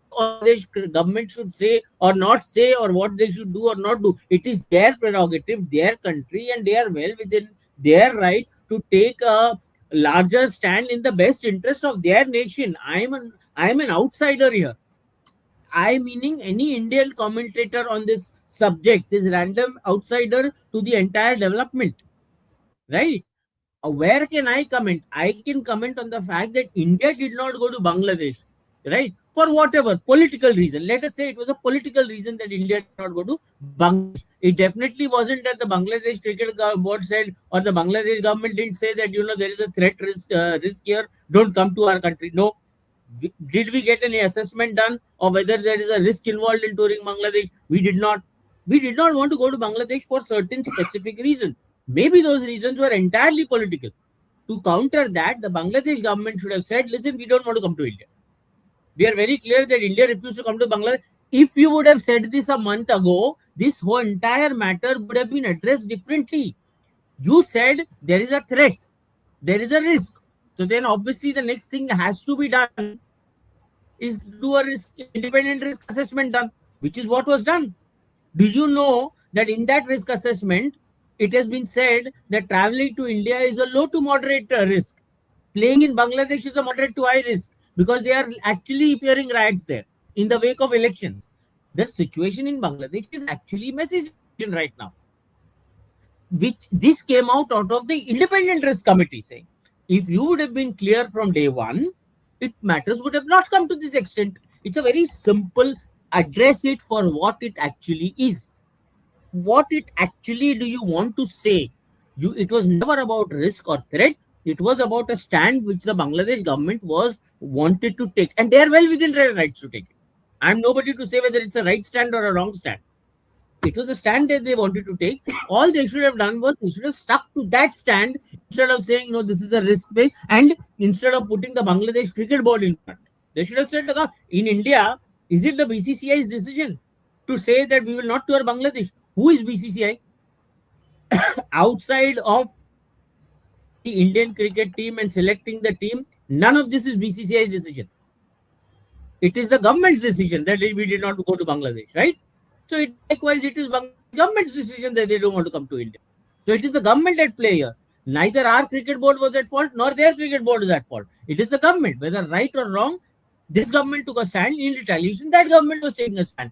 what Bangladesh government should say or not say, or what they should do or not do? It is their prerogative, their country, and they are well within their right to take a larger stand in the best interest of their nation. I am an outsider here. I, meaning any Indian commentator on this subject, is random outsider to the entire development, right? Where can I comment? I can comment on the fact that India did not go to Bangladesh, right? For whatever political reason. Let us say it was a political reason that India did not go to Bangladesh. It definitely wasn't that the Bangladesh Cricket Board said, or the Bangladesh government didn't say that, there is a threat risk here, don't come to our country. No. Did we get any assessment done of whether there is a risk involved in touring Bangladesh? We did not. We did not want to go to Bangladesh for certain specific reasons. Maybe those reasons were entirely political. To counter that, the Bangladesh government should have said, listen, we don't want to come to India. We are very clear that India refused to come to Bangladesh. If you would have said this a month ago, this whole entire matter would have been addressed differently. You said there is a threat, there is a risk. So then obviously the next thing has to be done is do a independent risk assessment done, which is what was done. Do you know that in that risk assessment, it has been said that traveling to India is a low to moderate risk. Playing in Bangladesh is a moderate to high risk because they are actually fearing riots there in the wake of elections. The situation in Bangladesh is actually a messy situation right now, which this came out of the independent risk committee saying, if you would have been clear from day one, matters would have not come to this extent. It's a very simple, address it for what it actually is. What it actually do you want to say? It was never about risk or threat. It was about a stand which the Bangladesh government wanted to take, and they are well within their rights to take it. I'm nobody to say whether it's a right stand or a wrong stand. It was a stand that they wanted to take. All they should have done was they should have stuck to that stand instead of saying, no, this is a risk base, and instead of putting the Bangladesh Cricket Board in front. They should have said, in India, is it the BCCI's decision to say that we will not tour Bangladesh? Who is BCCI? Outside of choosing the Indian cricket team and selecting the team, none of this is BCCI's decision. It is the government's decision that we did not go to Bangladesh, right? So likewise, it is Bangladesh government's decision that they don't want to come to India. So it is the government at play here. Neither our cricket board was at fault, nor their cricket board is at fault. It is the government. Whether right or wrong, this government took a stand. In retaliation, that government was taking a stand.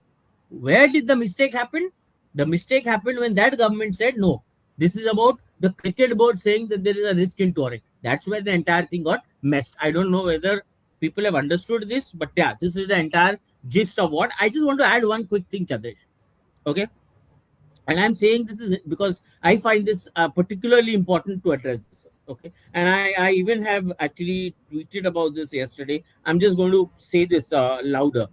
Where did the mistake happen? The mistake happened when that government said, no, this is about the cricket board saying that there is a risk in touring. That's where the entire thing got messed. I don't know whether people have understood this, but yeah, this is the entire gist of what. I just want to add one quick thing, Chandesh. Okay. And I'm saying this is because I find this particularly important to address this. Okay. And I even have actually tweeted about this yesterday. I'm just going to say this louder.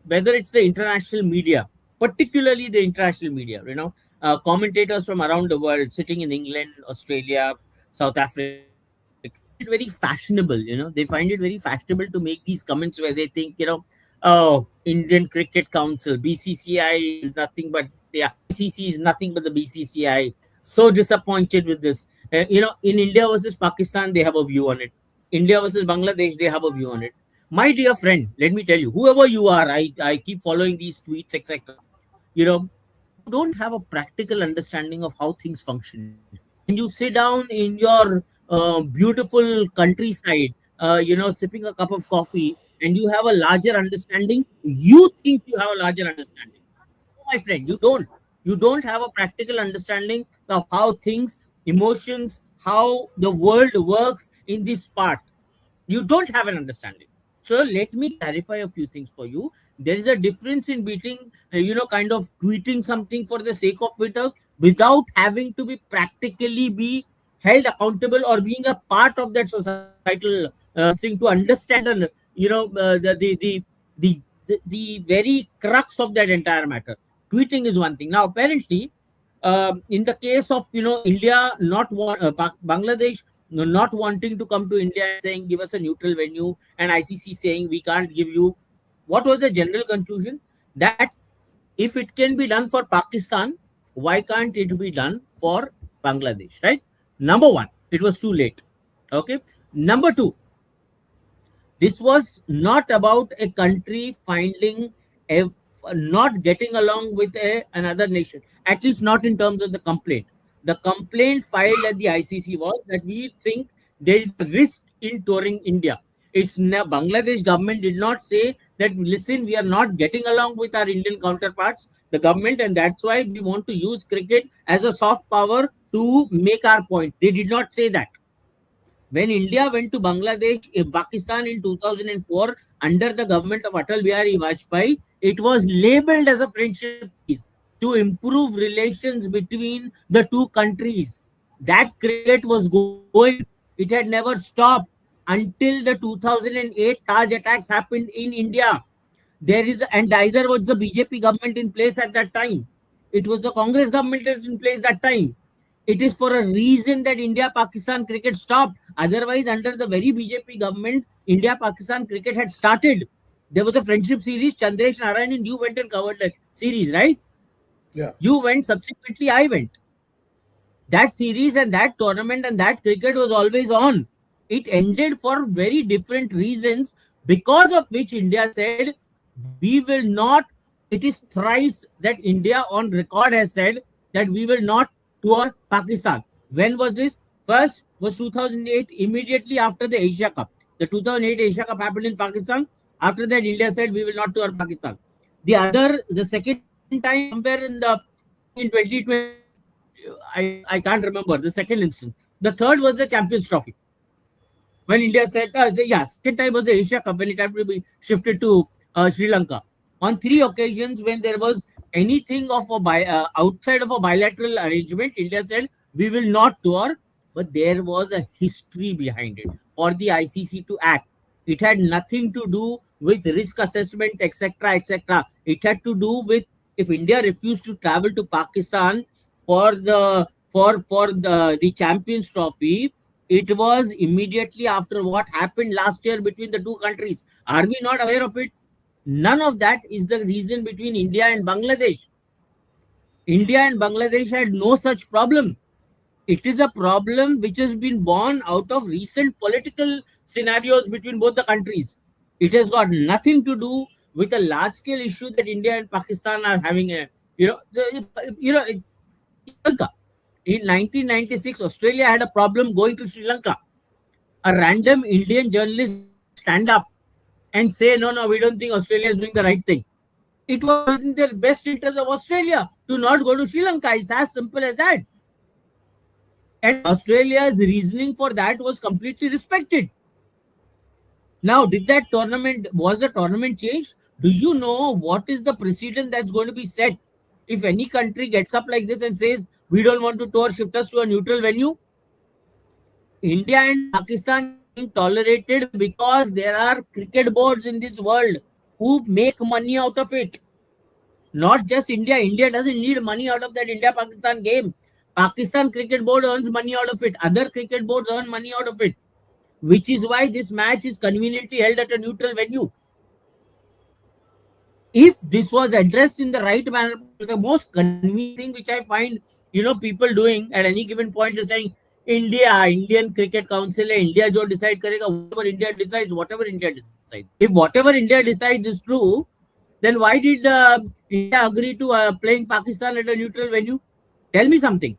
Whether it's the international media, particularly the international media, commentators from around the world sitting in England, Australia, South Africa. It very fashionable, they find it very fashionable to make these comments where they think, oh, Indian Cricket Council, BCCI is nothing but the ICC is nothing but the BCCI. So disappointed with this. In India versus Pakistan, they have a view on it. India versus Bangladesh, they have a view on it. My dear friend, let me tell you, whoever you are, I keep following these tweets, etc. You don't have a practical understanding of how things function. When you sit down in your beautiful countryside, sipping a cup of coffee, and you have a larger understanding, you think you have a larger understanding. No, my friend, you don't. You don't have a practical understanding of how things, emotions, how the world works in this part. You don't have an understanding. So let me clarify a few things for you. There is a difference in beating, kind of tweeting something for the sake of Twitter without having to be practically be held accountable or being a part of that societal thing to understand and the very crux of that entire matter. Tweeting is one thing. Now, apparently, in the case of India Bangladesh not wanting to come to India and saying give us a neutral venue, and ICC saying we can't give you. What was the general conclusion? That if it can be done for Pakistan, why can't it be done for Bangladesh? Right? Number one, it was too late. Okay. Number two, this was not about a country finding a not getting along with another nation, at least not in terms of the complaint. The complaint filed at the ICC was that we think there is a risk in touring India. Bangladesh government did not say that listen, we are not getting along with our Indian counterparts, the government, and that's why we want to use cricket as a soft power to make our point. They did not say that. When India went to Pakistan in 2004 under the government of Atal Bihari Vajpayee, it was labeled as a friendship peace to improve relations between the two countries. That cricket was going. It had never stopped until the 2008 Taj attacks happened in India. And either was the BJP government in place at that time. It was the Congress government in place that time. It is for a reason that India-Pakistan cricket stopped. Otherwise, under the very BJP government, India-Pakistan cricket had started. There was a friendship series. Chandresh Narayanan, you went and covered that series, right? Yeah. You went, subsequently I went. That series and that tournament and that cricket was always on. It ended for very different reasons, because of which India said, we will not, it is thrice that India on record has said that we will not tour Pakistan. When was this? First was 2008, immediately after the Asia Cup. The 2008 Asia Cup happened in Pakistan. After that, India said we will not tour Pakistan. The second time, somewhere in 2020, I can't remember the second instance. The third was the Champions Trophy. When India said, second time was the Asia Cup when it had to be shifted to Sri Lanka. On three occasions, when there was anything of outside of a bilateral arrangement, India said we will not tour, but there was a history behind it for the ICC to act. It had nothing to do with risk assessment, etc., etc. It had to do with if India refused to travel to Pakistan for the Champions Trophy. It was immediately after what happened last year between the two countries. Are we not aware of it? None of that is the reason between India and Bangladesh. India and Bangladesh had no such problem. It is a problem which has been born out of recent political scenarios between both the countries. It has got nothing to do with a large-scale issue that India and Pakistan are having. Sri Lanka. In 1996, Australia had a problem going to Sri Lanka. A random Indian journalist stand up and say, no, we don't think Australia is doing the right thing. It was in the best interest of Australia to not go to Sri Lanka. It's as simple as that. And Australia's reasoning for that was completely respected. Now, was the tournament changed? Do you know what is the precedent that's going to be set? If any country gets up like this and says, we don't want to tour, shift us to a neutral venue, India and Pakistan is being tolerated because there are cricket boards in this world who make money out of it. Not just India. India doesn't need money out of that India-Pakistan game. Pakistan Cricket Board earns money out of it. Other cricket boards earn money out of it, which is why this match is conveniently held at a neutral venue. If this was addressed in the right manner, the most convenient thing which I find, people doing at any given point is saying, Indian Cricket Council, India jo decide karega, whatever India decides. If whatever India decides is true, then why did India agree to playing Pakistan at a neutral venue? Tell me something.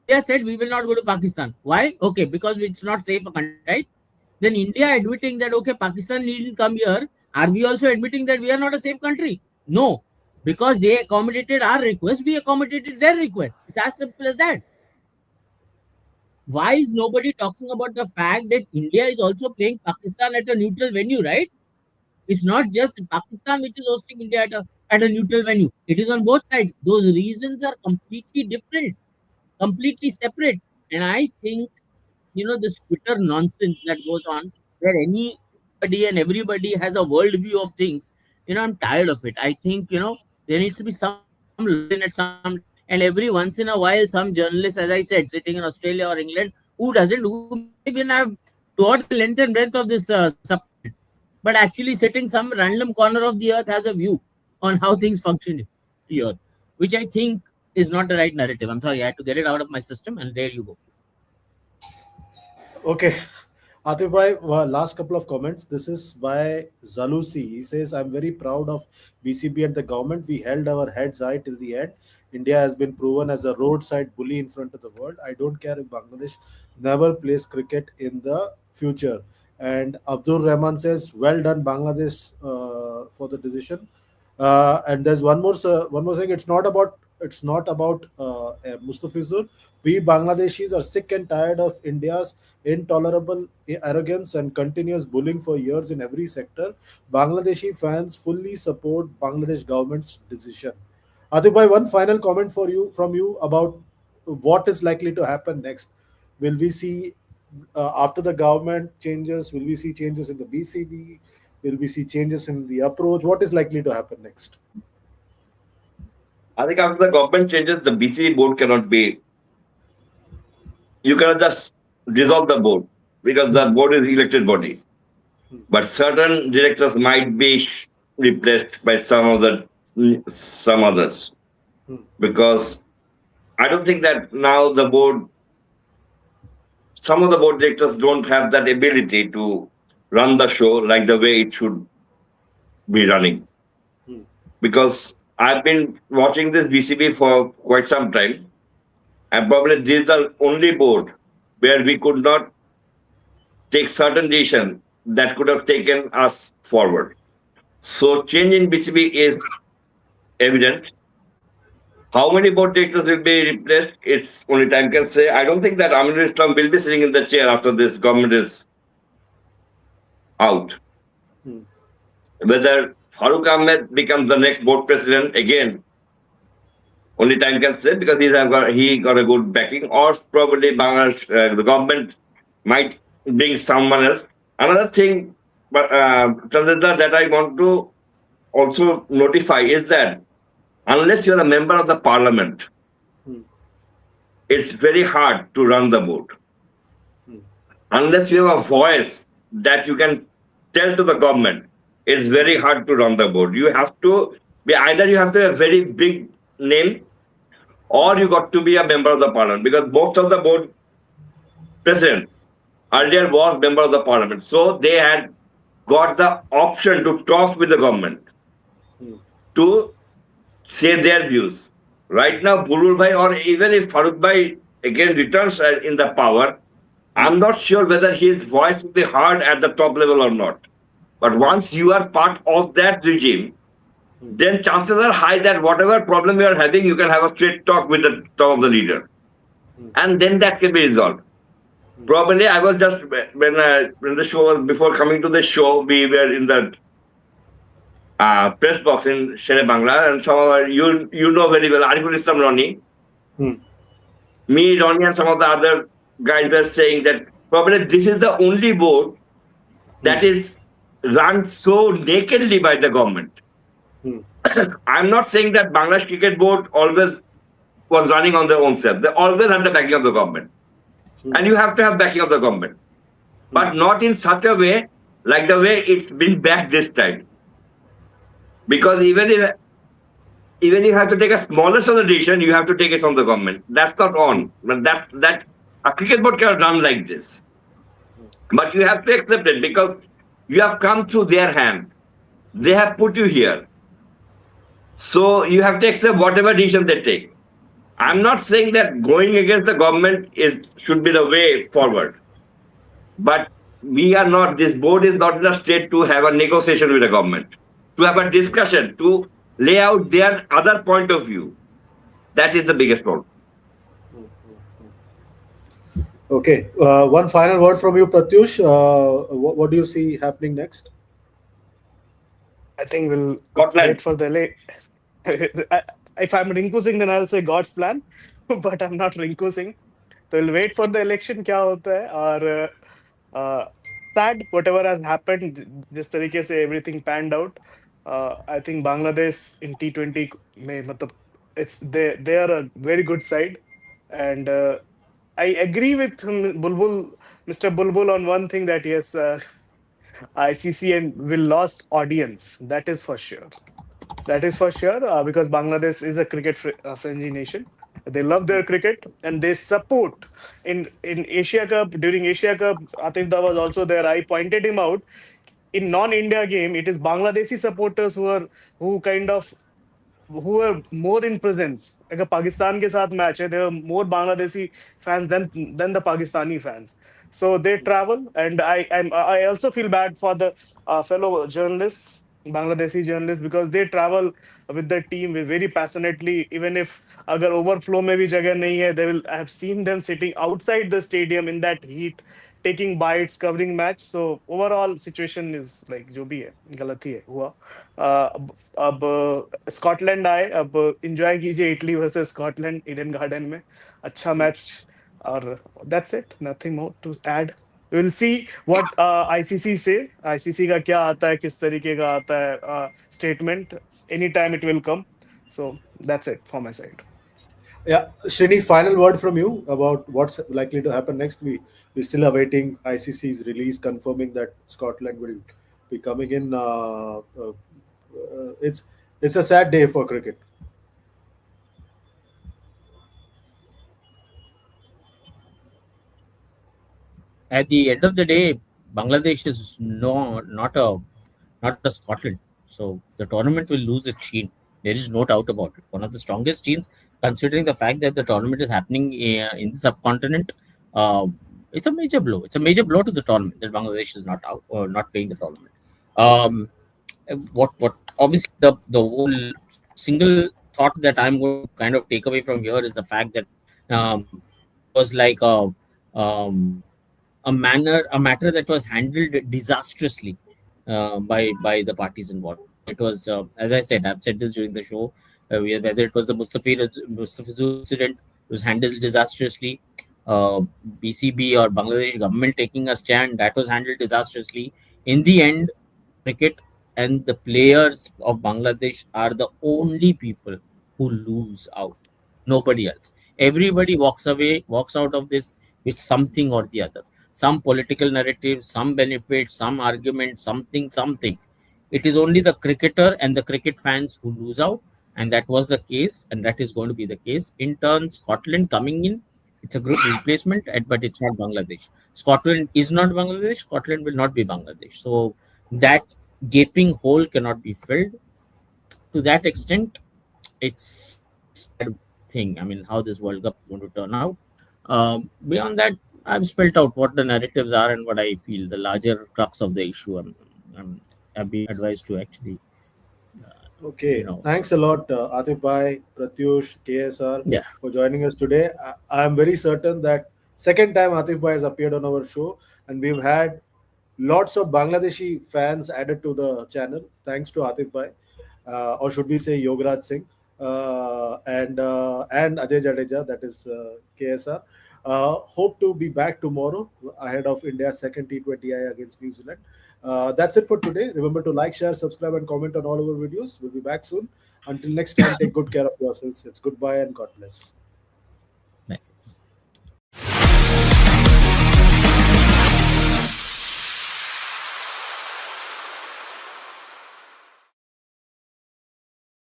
India said we will not go to Pakistan. Why? Okay, because it's not safe a country, right? Then India admitting that okay, Pakistan needn't come here. Are we also admitting that we are not a safe country? No, because they accommodated our request, we accommodated their request. It's as simple as that. Why is nobody talking about the fact that India is also playing Pakistan at a neutral venue, right? It's not just Pakistan which is hosting India at a neutral venue. It is on both sides. Those reasons are completely different, completely separate. And I think, this Twitter nonsense that goes on, where anybody and everybody has a worldview of things, I'm tired of it. I think, there needs to be some law in at some time. And every once in a while, some journalist, as I said, sitting in Australia or England, who may not even have towards the length and breadth of this subcontinent, but actually sitting some random corner of the earth has a view on how things function here, which I think is not the right narrative. I'm sorry, I had to get it out of my system, and there you go. Okay. Atif bhai, last couple of comments. This is by Zalusi. He says, I'm very proud of BCB and the government. We held our heads high till the end. India has been proven as a roadside bully in front of the world. I don't care if Bangladesh never plays cricket in the future. And Abdul Rahman says, well done, Bangladesh, for the decision. And there's one more thing. It's not about Mustafizur. We Bangladeshis are sick and tired of India's intolerable arrogance and continuous bullying for years in every sector. Bangladeshi fans fully support Bangladesh government's decision. Adib bhai, one final comment from you about what is likely to happen next. Will we see after the government changes? Will we see changes in the BCB? Will we see changes in the approach? What is likely to happen next? I think after the government changes, the BCB board cannot be. You cannot just dissolve the board because the board is elected body. But certain directors might be replaced by some others, because I don't think that now some of the board directors don't have that ability to run the show like the way it should be running. Because I've been watching this BCB for quite some time, and probably this is the only board where we could not take certain decisions that could have taken us forward. So change in BCB is evident. How many board directors will be replaced? It's only time can say. I don't think that Aminul Islam will be sitting in the chair after this government is out. Whether Farooq Ahmed becomes the next board president again, only time can say, because he got a good backing, or probably Bangladesh, the government might bring someone else. Another thing, Chandra, that I want to also notify is that unless you're a member of the parliament, it's very hard to run the board. Unless you have a voice that you can tell to the government, it's very hard to run the board. You have to be you have to have a very big name, or you got to be a member of the parliament, because most of the board president earlier was member of the parliament. So they had got the option to talk with the government to say their views. Right now, Bulbul Bhai, or even if Farooq Bhai again returns in the power, I'm not sure whether his voice will be heard at the top level or not. But once you are part of that regime, then chances are high that whatever problem you are having, you can have a straight talk with the top of the leader. And then that can be resolved. Probably I was just, when the show was, before coming to the show, we were in the press box in Shere Bangla, and some of our, you know very well, Ariful Islam Ronnie. Me, Ronnie, and some of the other guys were saying that probably this is the only board that is run so nakedly by the government. Hmm. I'm not saying that Bangladesh Cricket Board always was running on their own self. They always had the backing of the government. Hmm. And you have to have backing of the government. Hmm. But not in such a way like the way it's been backed this time. Because even if you have to take a smaller solution, you have to take it from the government. That's not on. But that a cricket board cannot run like this. But you have to accept it because you have come through their hand. They have put you here. So you have to accept whatever decision they take. I'm not saying that going against the government is should be the way forward. But we are not, this board is not in a state to have a negotiation with the government, to have a discussion, to lay out their other point of view. That is the biggest problem. Okay. One final word from you, Pratyush. What do you see happening next? I think we'll wait Scotland. for the late. If I'm rinkusing, then I'll say God's plan, but I'm not rinkusing. So we'll wait for the election. क्या होता है और sad whatever has happened. जिस तरीके से everything panned out. I think Bangladesh in T20 में मतलब they are a very good side, and I agree with Bulbul, Mr. Bulbul, on one thing that yes, ICC and will lost audience. That is for sure. That is for sure because Bangladesh is a cricket friendly nation. They love their cricket and they support in Asia Cup. During Asia Cup, Atif Da was also there. I pointed him out. In non-India game, it is Bangladeshi supporters who kind of who are more in presence. अगर पाकिस्तान के साथ match है, there are more Bangladeshi fans than the Pakistani fans. So they travel, and I also feel bad for the fellow journalists, Bangladeshi journalists, because they travel with the team very passionately. Even if अगर overflow में भी जगह नहीं है, they will. I have seen them sitting outside the stadium in that heat, taking bites, covering match. So overall situation is like जो भी है गलत ही है हुआ. अब स्कॉटलैंड आए, अब एंजॉय कीजिए Italy versus Scotland Eden garden में. अच्छा मैच और that's it, nothing more to add. Will see what ICC से, आईसीसी का क्या आता है, किस तरीके का आता है statement. Any time it will come. So that's it from my side. Yeah, Srini, final word from you about what's likely to happen next. We're still awaiting ICC's release confirming that Scotland will be coming in. It's a sad day for cricket. At the end of the day, Bangladesh is not a Scotland. So the tournament will lose its sheen. There is no doubt about it. One of the strongest teams, considering the fact that the tournament is happening in the subcontinent. Uh, it's a major blow. It's a major blow to the tournament that Bangladesh is not out or not playing the tournament. Um, what obviously the whole single thought that I'm going to kind of take away from here is the fact that it was like um, a matter that was handled disastrously by the parties involved. It was, as I said, I've said this during the show, whether it was the Mustafizur incident, it was handled disastrously. Uh, BCB or Bangladesh government taking a stand, that was handled disastrously. In the end, cricket and the players of Bangladesh are the only people who lose out. Nobody else. Everybody walks out of this with something or the other. Some political narrative, some benefit, some argument, something. It is only the cricketer and the cricket fans who lose out, and that was the case, and that is going to be the case. In turn, Scotland coming in, it's a good replacement, but it's not Bangladesh. Scotland is not Bangladesh. Scotland will not be Bangladesh. So that gaping hole cannot be filled. To that extent, it's sad thing. I mean, how this World Cup is going to turn out. Beyond that, I've spelled out what the narratives are and what I feel the larger crux of the issue. I've been advised to actually, you Okay, know, thanks a lot, Atif Bhai, Pratyush, KSR, yeah. for joining us today. I am very certain that second time Atif Bhai has appeared on our show, and we've had lots of Bangladeshi fans added to the channel, thanks to Atif Bhai, or should we say Yograj Singh, and Ajay Jadeja, that is KSR. Hope to be back tomorrow ahead of India's second T20I against New Zealand. That's it for today. Remember to like, share, subscribe, and comment on all our videos. We'll be back soon. Until next time, take good care of yourselves. It's goodbye and God bless.